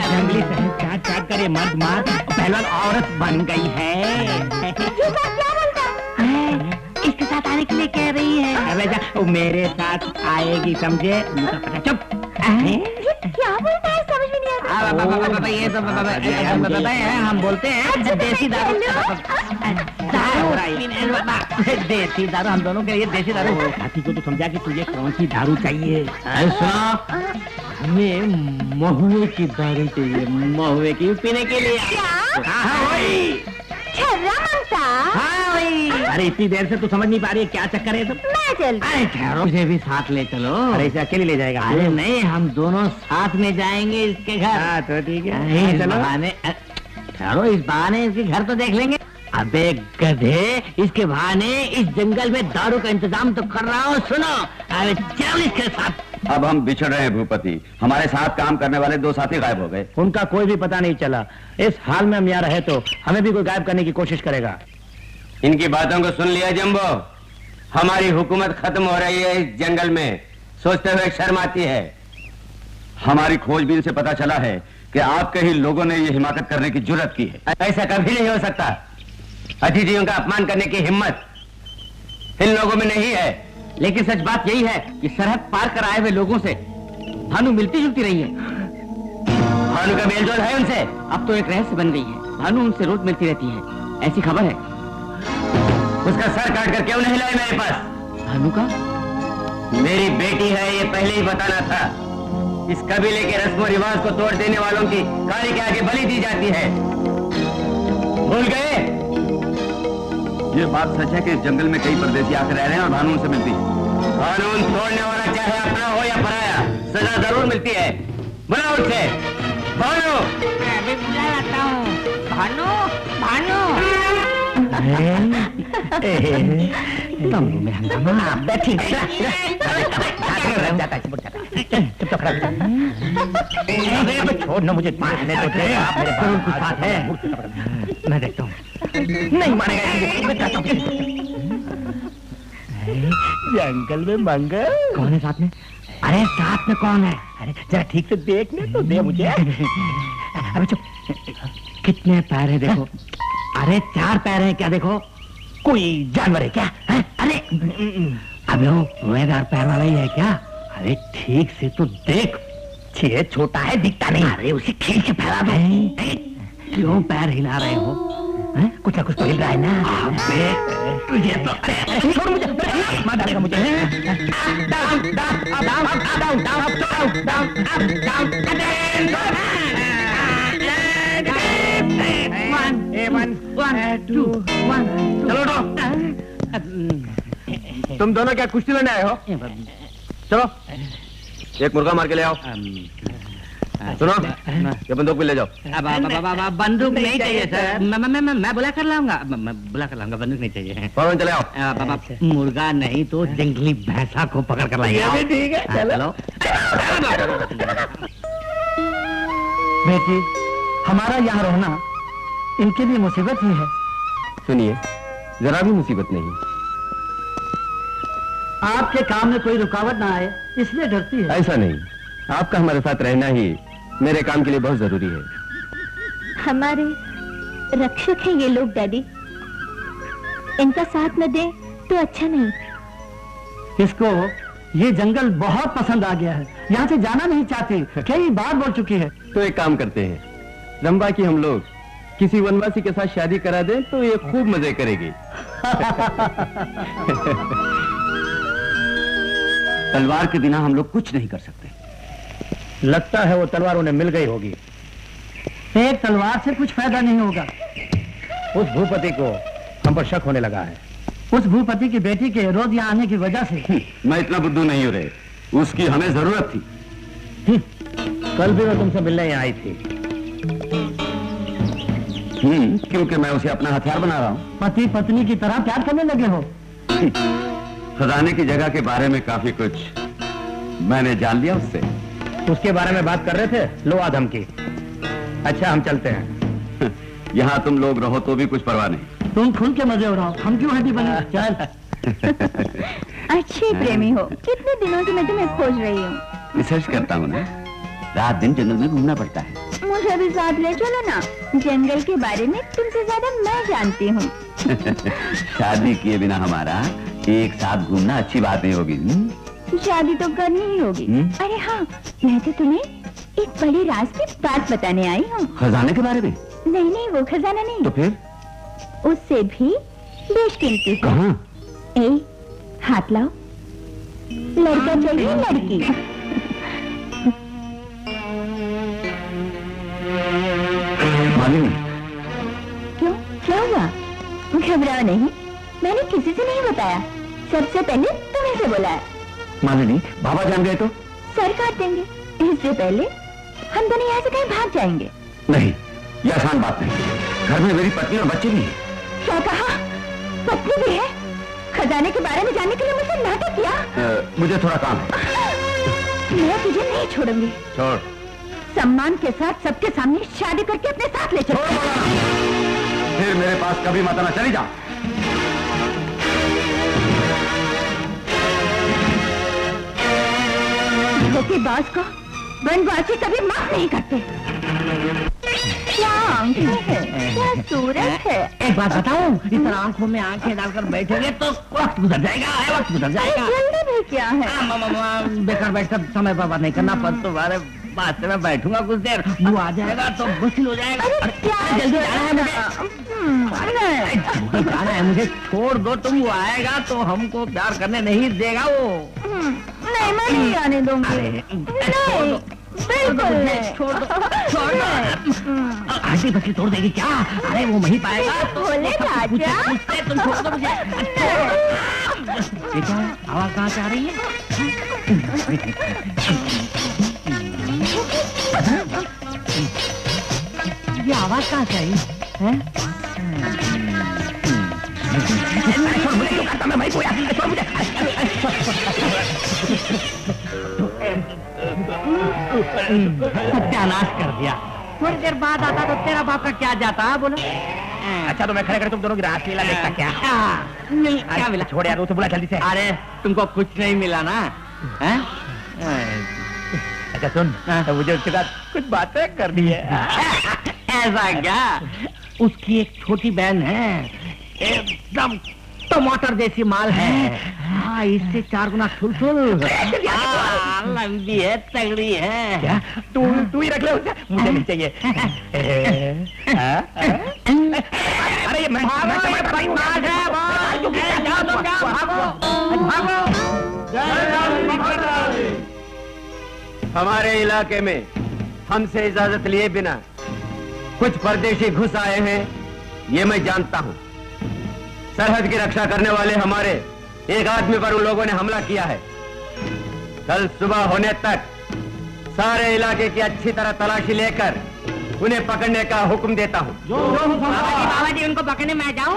जंगली शहद चाट चाट कर ये मर्द मार पहलवान औरत बन गई है। इसके साथ आने के लिए कह रही है। अरे जा, वो मेरे साथ आएगी, समझे? मुझे पता। चुप। क्या बोलता है, समझ में नहीं आता। ये सब हम बोलते हैं देसी दारू। देसी दारू हम दोनों के लिए देसी दारू। साथी को तो समझा कि तुझे कौन सी दारू चाहिए। सुनो, हमें महुए की दारू चाहिए, महुए की पीने के लिए। हाँ वही। छर्रा मांगता। हाँ वही। अरे इतनी देर से तू समझ नहीं पा रही है क्या चक्कर है? मैं चलती। अरे ठहरो, मुझे भी साथ ले चलो। अरे इसे अकेले ले जाएगा? अरे नहीं, हम दोनों साथ में जाएंगे इसके घर। हाँ तो ठीक है, इस चलो। बहाने ठहरो, इस बहाने इसके घर तो देख लेंगे। अबे गधे, इसके बहाने इस जंगल में दारू का इंतजाम तो कर रहा हूँ। सुनो, अरे चलो इसके साथ। अब हम बिछड़ रहे हैं भूपति, हमारे साथ काम करने वाले 2 साथी गायब हो गए। उनका कोई भी पता नहीं चला। इस हाल में हम यहाँ रहे तो हमें भी कोई गायब करने की कोशिश करेगा। इनकी बातों को सुन लिया जंबो, हमारी हुकूमत खत्म हो रही है इस जंगल में, सोचते हुए शर्म आती है। हमारी खोजबीन से पता चला है कि आपके ही लोगों ने ये हिमाकत करने की जुर्रत की है। ऐसा कभी नहीं हो सकता। अतिथियों का अपमान करने की हिम्मत इन लोगों में नहीं है। लेकिन सच बात यही है कि सरहद पार कर आए हुए लोगों से भानु मिलती जुलती रही है। भानु का मेलजोल है उनसे। अब तो एक रहस्य बन गई है, भानु उनसे रोज मिलती रहती है, ऐसी खबर है। उसका सर काट कर क्यों नहीं लाए मेरे पास? भानु का? मेरी बेटी है, ये पहले ही बताना था। इस कबीले के रस्म रिवाज को तोड़ देने वालों की काली के आगे बलि दी जाती है, भूल गए? ये बात सच है कि इस जंगल में कई परदेसी आकर रह रहे हैं और भानु उनसे मिलती है। कानून तोड़ने वाला चाहे अपना हो या पराया, सजा जरूर मिलती है। बुलाओ उसे। भानु, मैं अभी बुला लाता हूँ। भानु, भानु। तुम में हंगामा बैठी। पकड़ा। अबे छोड़ ना मुझे, मारने तो दे। आप मेरे साथ है, मैं देखता हूँ। नहीं मानेगा। जंगल में मंगल कौन है साथ में? अरे साथ में कौन है? अरे जरा ठीक से देखने तो दे मुझे। अबे चुप। कितने पैर है देखो? अरे 4 पैर हैं क्या? देखो कोई जानवर है क्या? है? अरे अबे वो रोएदार पैर वाला ही है क्या? अरे ठीक से तो देख। छे छोटा है, दिखता नहीं। अरे उसे खींच के फैला दो। क्यों पैर हिला रहे हो? है? कुछ ना कुछ तो हिल रहा है ना। अबे तुझे तो छोड़ मुझे, मार डालेगा मुझे। Down down down down down down down चलो तुम दोनों क्या कुश्ती लेने आए हो? चलो एक मुर्गा मार के ले आओ। सुनो ये बंदूक भी ले जाओ। बंदूक नहीं चाहिए सर, मैं बुला कर लाऊंगा, बुला कर लाऊंगा, बंदूक नहीं चाहिए। फौरन चले आओ। मुर्गा नहीं तो जंगली भैंसा को पकड़ कर लाएंगे। ठीक है चलो। बेटी हमारा यहाँ रहना इनके लिए मुसीबत ही है। सुनिए जरा भी मुसीबत नहीं। आपके काम में कोई रुकावट ना आए इसलिए डरती है। ऐसा नहीं, आपका हमारे साथ रहना ही मेरे काम के लिए बहुत जरूरी है। हमारे रक्षक हैं ये लोग डैडी, इनका साथ न दे तो अच्छा नहीं। इसको ये जंगल बहुत पसंद आ गया है, यहाँ से जाना नहीं चाहती, कई बार बोल चुकी है। तो एक काम करते हैं, रंबा की हम लोग किसी वनवासी के साथ शादी करा दें तो ये खूब मजे करेगी। तलवार के बिना हम लोग कुछ नहीं कर सकते। लगता है वो तलवार उन्हें मिल गई होगी। एक तलवार से कुछ फायदा नहीं होगा। उस भूपति को हम पर शक होने लगा है। उस भूपति की बेटी के रोज यहाँ आने की वजह से। मैं इतना बुद्धू नहीं हो रहे, उसकी हमें जरूरत थी। कल भी मैं तुमसे मिलने यहाँ आई थी। क्योंकि मैं उसे अपना हथियार बना रहा हूँ। पति पत्नी की तरह प्यार करने लगे हो। खजाने की जगह के बारे में काफी कुछ मैंने जान लिया उससे। उसके बारे में बात कर रहे थे, लो आ धमकी। अच्छा हम चलते हैं। यहाँ तुम लोग रहो तो भी कुछ परवाह नहीं। तुम खुल के मजे उड़ाओ, हम क्यों हड्डी बने? चल। अच्छे प्रेमी हो, कितने दिनों से मैं तुम्हें खोज रही हूँ। रिसर्च करता हूँ ना, रात दिन जंगल में घूमना पड़ता है। मुझे भी साथ ले चलो ना, जंगल के बारे में तुमसे ज्यादा मैं जानती हूँ। शादी किए बिना हमारा एक साथ घूमना अच्छी बात नहीं होगी। शादी तो करनी ही होगी। अरे हाँ, मैं तो तुम्हें एक बड़ी राज की बात बताने आई हूँ। खजाने के बारे में? नहीं वो खजाना नहीं। तो फिर? उससे भी बेशकीमती। कहाँ? हाथ लाओ, लड़का चाहिए लड़की। मालूम? क्यों, क्या हुआ? घबराओ नहीं, मैंने किसी से नहीं बताया, सबसे पहले तुम्हें से बोला है। मालिनी, बाबा जान गए तो? सर काट देंगे। इससे पहले हम दोनों यहाँ से कहीं भाग जाएंगे। नहीं, ये आसान बात नहीं। घर में मेरी पत्नी और बच्चे भी हैं। क्या कहा? पत्नी भी है? खजाने के बारे में जानने के लिए मुझसे नाटक किया? मुझे थोड़ा काम है। मैं तुझे नहीं छोड़ूंगी। छोड़। सम्मान के साथ सबके सामने शादी करके अपने साथ ले चलो। फिर मेरे पास कभी मत आना, चली जा। धोखेबाज को वनवासी कभी माफ नहीं करते। क्या आंखें हैं, क्या सूरत है। एक बात बताऊं, इस तरह आंखों में आंखें डालकर बैठेंगे तो वक्त गुजर जाएगा, वक्त गुजर जाएगा। जल्दी भी क्या है? बेकार बैठकर समय बर्बाद नहीं करना, पर तुम्हारे पास में बैठूंगा कुछ देर, वो आ जाएगा तो मुश्किल हो जाएगा। जल्दी जाना है मुझे, जाना है मुझे, छोड़ दो तुम, वो आएगा तो हमको प्यार करने नहीं देगा वो। नहीं, मैं नहीं आने दूंगी। नहीं, बिल्कुल नहीं। छोड़ दो, छोड़ दो। हड्डी बच्ची तोड़ देगी क्या? अरे वो वहीं पाएगा तो बोले राजा। तुम छोड़ दो मुझे। क्या आवाज कहाँ से आ रही है? ये आवाज कहाँ से आई है? मैं सत्यानाश कर दिया। थोड़ी देर बाद आता तो तेरा बाप का क्या जाता बोलो। अच्छा तो मैं खड़े खड़े तुम दोनों की रासलीला देखता क्या? क्या मिला? छोड़ यार, उसे बुला जल्दी से। अरे तुमको कुछ नहीं मिला ना? अच्छा सुन, तो मुझे उसके साथ कुछ बातें करनी है। ऐसा क्या? उसकी एक छोटी बहन है, एकदम टमाटर जैसी माल है। हाँ, इससे 4 गुना सुलसुल। लंबी है, तगड़ी है। क्या? तू ही रख ले उसे, मुझे नहीं चाहिए। अरे ये मैं हमारे इलाके में हमसे इजाजत लिए बिना कुछ परदेशी घुस आए हैं, ये मैं जानता हूं। सरहद की रक्षा करने वाले हमारे एक आदमी पर उन लोगों ने हमला किया है। कल सुबह होने तक सारे इलाके की अच्छी तरह तलाशी लेकर उन्हें पकड़ने का हुक्म देता हूं। बाबा जी उनको पकड़ने में आ जाऊं?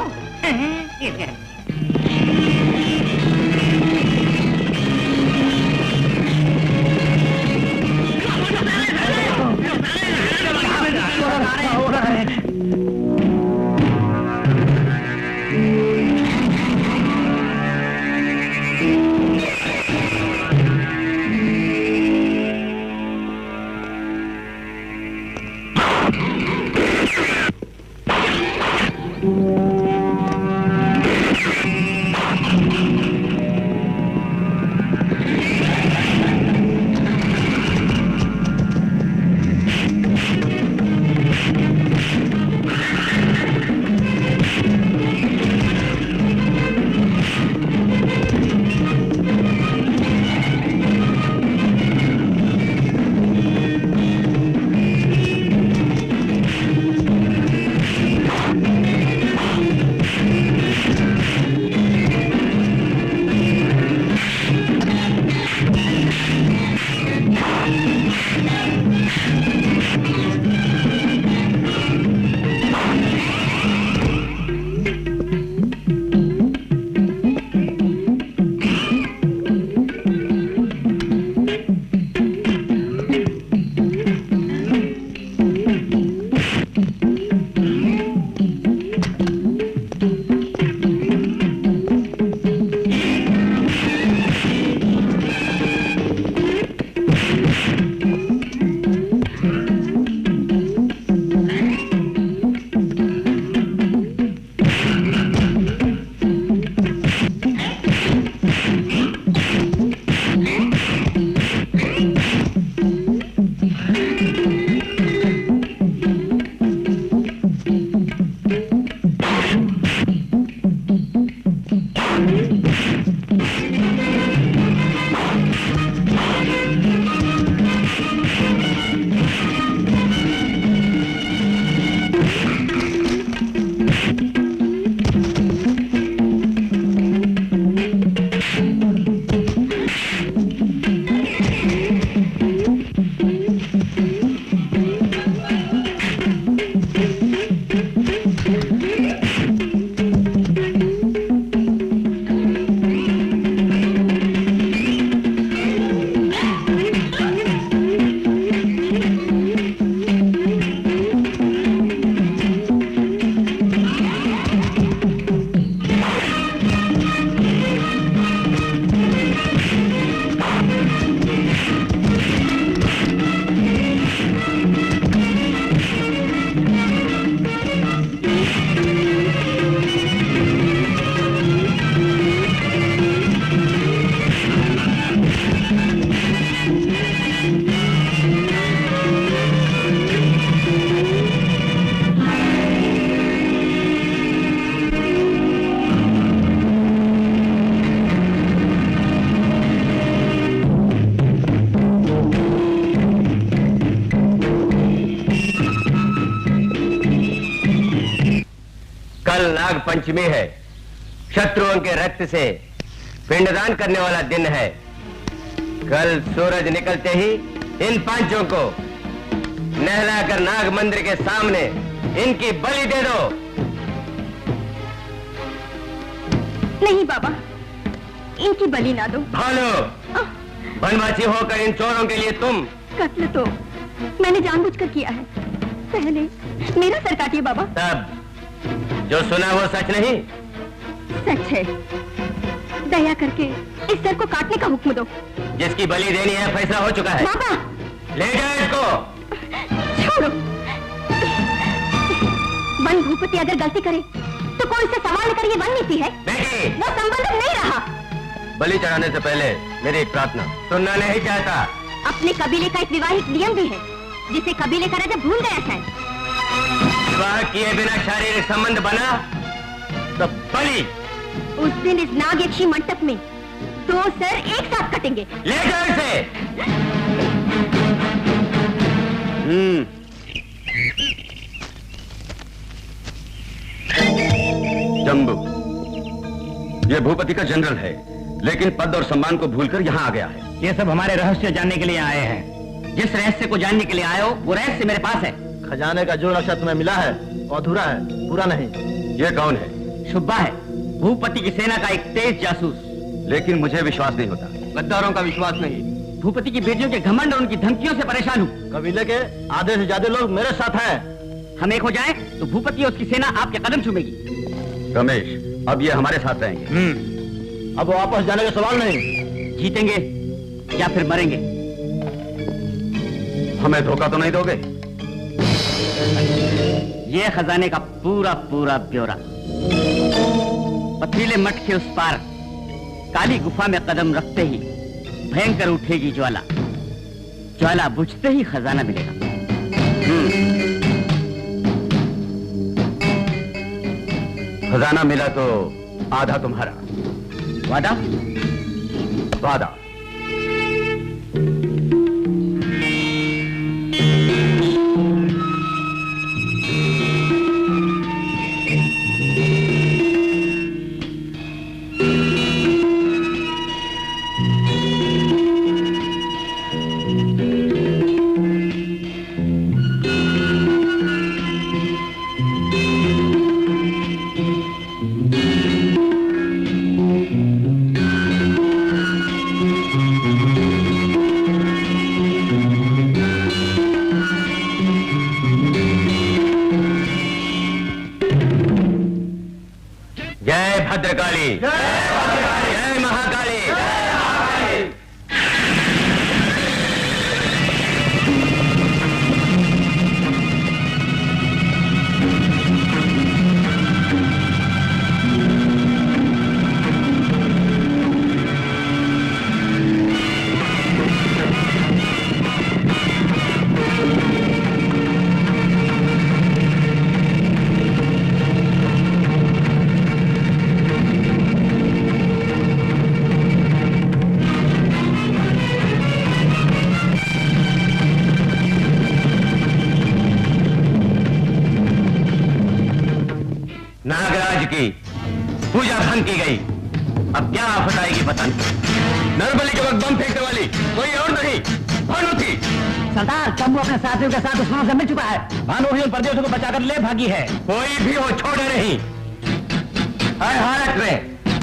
कल नाग पंचमी है, शत्रुओं के रक्त से पिंडदान करने वाला दिन है। कल सूरज निकलते ही इन पांचों को नहलाकर नाग मंदिर के सामने इनकी बलि दे दो। नहीं बाबा, इनकी बलि ना दो। भालो, बनवासी होकर इन चोरों के लिए तुम कत्ल तो मैंने जानबूझकर किया है। पहले मेरा सर काटिए बाबा। तब जो सुना वो सच नहीं? सच है। दया करके इस सर को काटने का हुक्म दो। जिसकी बलि देनी है फैसला हो चुका है। बाबा ले जाओ इसको। छोड़ो। वन भूपति अगर गलती करे तो कोई इसे सवाल कर ये वन नीति है? बेटी, वो संबंध नहीं रहा। बलि चढ़ाने से पहले मेरी एक प्रार्थना सुनना नहीं चाहता। अपने कबीले का एक विवाहित नियम भी है जिसे कबीले का राजा भूल गया शायद। विवाह किए बिना शारीरिक संबंध बना तो बलि। उस दिन इस नागयक्षी मंडप में 2 सर एक साथ कटेंगे। ले जाओ इसे। जम्बू, ये भूपति का जनरल है, लेकिन पद और सम्मान को भूलकर यहाँ आ गया है। ये सब हमारे रहस्य जानने के लिए आए हैं। जिस रहस्य को जानने के लिए आए हो वो रहस्य मेरे पास है। खजाने का जो नक्शा तुम्हें मिला है वो अधूरा है, पूरा नहीं। ये कौन है? शुब्बा है, भूपति की सेना का एक तेज जासूस। लेकिन मुझे विश्वास नहीं होता। गद्दारों का विश्वास नहीं। भूपति की बेटियों के घमंड और उनकी धमकियों से परेशान हूँ। कबीले के आधे से ज्यादा लोग मेरे साथ हैं। हम एक हो जाए तो भूपति और उसकी सेना आपके कदम चूमेगी। रमेश, अब ये हमारे साथ रहेंगे। अब वापस जाने का सवाल नहीं। जीतेंगे या फिर मरेंगे। हमें धोखा तो नहीं दोगे? ये खजाने का पूरा पूरा ब्यौरा। पथरीले मठ के उस पार काली गुफा में कदम रखते ही भयंकर उठेगी ज्वाला। ज्वाला बुझते ही खजाना मिलेगा। खजाना मिला तो आधा तुम्हारा। वादा? वादा। भद्रकाली, जय महाकाली। नागराज की पूजा भंग की गई। अब क्या आफत आएगी पता नहीं। नरबली के वक्त बम फेंकने वाली कोई और नहीं, भानु थी। सरदार, चंबू अपने साथियों के साथ दुश्मनों से मिल चुका है। भानु भी उन परदेशियों को बचाकर ले भागी है। कोई भी हो छोड़े नहीं। हर हालत में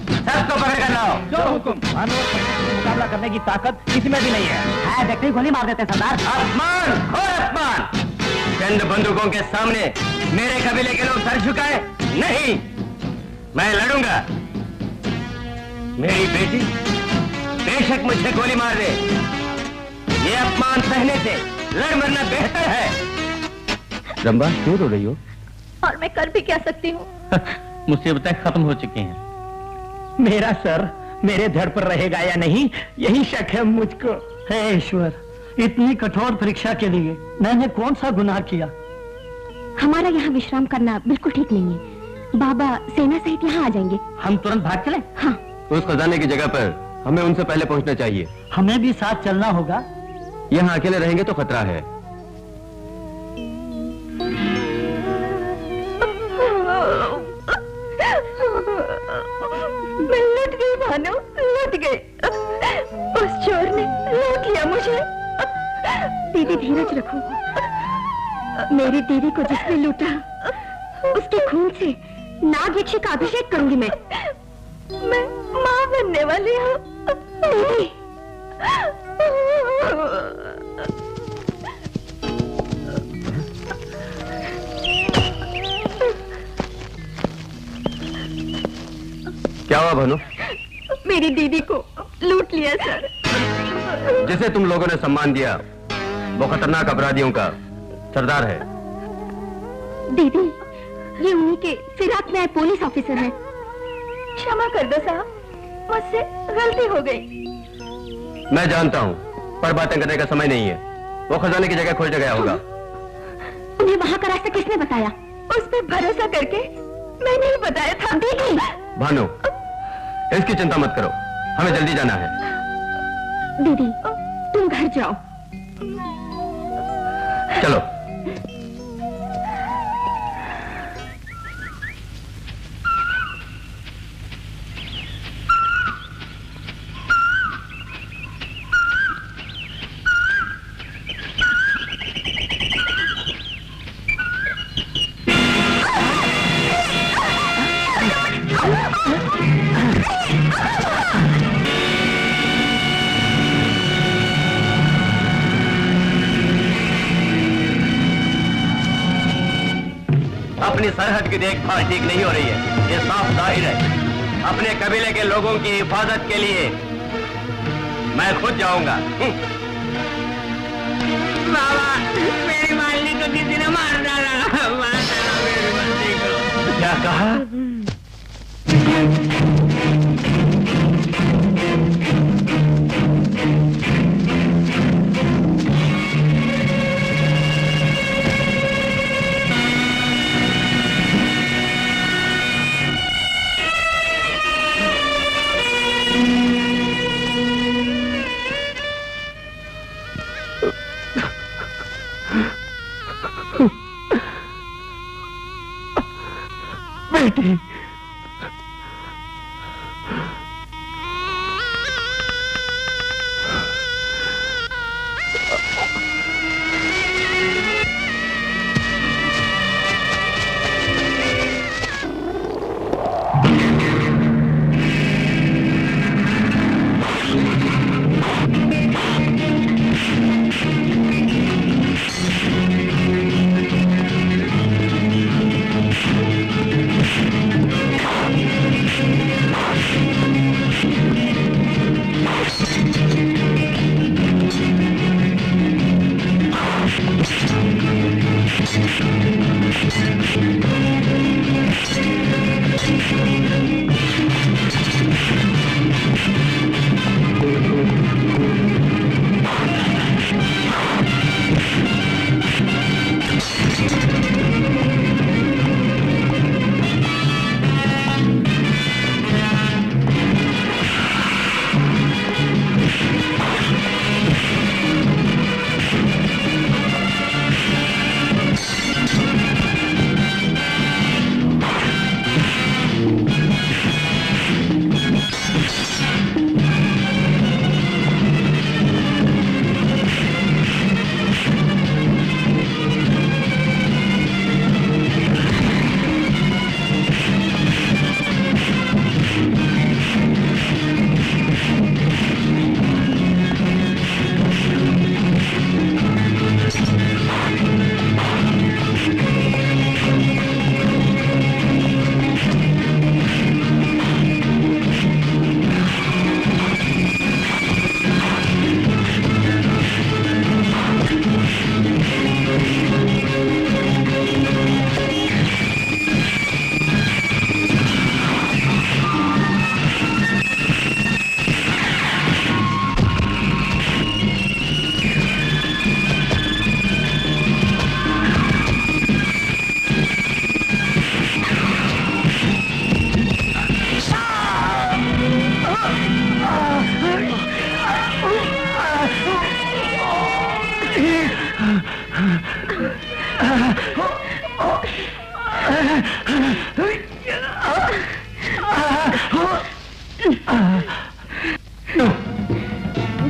सबको पकड़ कर लाओ। जो हुकुम। भानु और परदेशियों से मुकाबला करने की ताकत किसी में भी नहीं है। व्यक्ति गोली मार देते सरदार। अपमान और अपमान। चंद बंदूकों के सामने मेरे कबीले के लोग सर झुकाए नहीं। मैं लड़ूंगा। मेरी बेटी बेशक मुझे गोली मार दे, ये अपमान सहने से लड़ मरना बेहतर है। रंबा, क्यों रो रही हो? और मैं कर भी क्या सकती हूँ? मुसीबतें खत्म हो चुकी हैं। मेरा सर मेरे धड़ पर रहेगा या नहीं, यही शक है मुझको। हे ईश्वर, इतनी कठोर परीक्षा के लिए मैंने कौन सा गुनाह किया? हमारा यहाँ विश्राम करना बिल्कुल ठीक नहीं है। बाबा सेना सहित यहाँ आ जाएंगे। हम तुरंत भाग चले? हाँ। उस खजाने की जगह पर हमें उनसे पहले पहुंचना चाहिए। हमें भी साथ चलना होगा। यहाँ अकेले रहेंगे तो खतरा है। मैं लुट गई भानु, लुट गई। उस चोर ने लूट लिया मुझे। दीदी धीरज रखो। मेरी दीदी को जिसने लूटा उसके खून से नागयक्षी का अभिषेक करूंगी मैं माँ बनने वाली हूँ। दीदी हुआ भानु? मेरी दीदी को लूट लिया सर। जिसे तुम लोगों ने सम्मान दिया वो खतरनाक अपराधियों का सरदार है। दीदी, ये उन्हीं के फिराक में पुलिस ऑफिसर है। क्षमा कर दो साहब, मुझसे गलती हो गई। मैं जानता हूँ, पर बातें करने का समय नहीं है। वो खजाने की जगह खोज गया होगा। उन्हें वहाँ का रास्ता किसने बताया? उस पर भरोसा करके मैंने ही बताया था। दीदी! भानु, इसकी चिंता मत करो, हमें जल्दी जाना है। दीदी, तुम घर जाओ। चलो। अपनी सरहद की देखभाल ठीक नहीं हो रही है, ये साफ जाहिर है। अपने कबीले के लोगों की हिफाजत के लिए मैं खुद जाऊंगा। बाबा, मेरी मालिनी को किसी ने मार डाला, मेरी मालिनी को। क्या कहा? बेटी,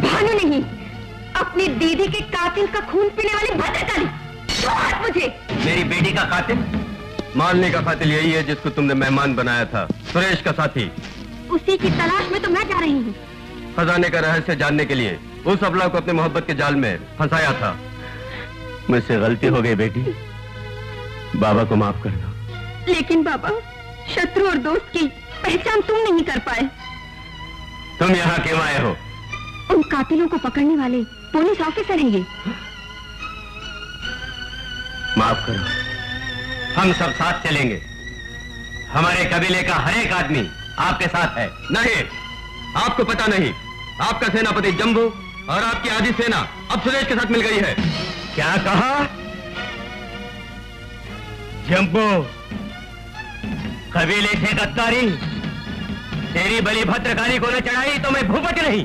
भानु नहीं, अपनी दीदी के कातिल का खून पीने वाली भद्रकाली, मुझे। मेरी बेटी का कातिल? मालनी का कातिल यही है जिसको तुमने मेहमान बनाया था, सुरेश का साथी। उसी की तलाश में तो मैं जा रही हूँ। खजाने का रहस्य जानने के लिए उस अबला को अपने मोहब्बत के जाल में फंसाया था। मुझसे गलती हो गई बेटी, बाबा को माफ कर दो। लेकिन बाबा, शत्रु और दोस्त की पहचान तुम नहीं कर पाए। तुम यहाँ क्यों आए हो? उन कातिलों को पकड़ने वाले पुलिस ऑफिसर हैं ये। माफ करो, हम सब साथ चलेंगे। हमारे कबीले का हर एक आदमी आपके साथ है। नहीं, आपको पता नहीं, आपका सेनापति जम्बू और आपकी आधी सेना अब सुरेश के साथ मिल गई है। क्या कहा? जम्बू, कबीले से गद्दारी? तेरी बलि भद्रकाली को न चढ़ाई तो मैं भूपति नहीं।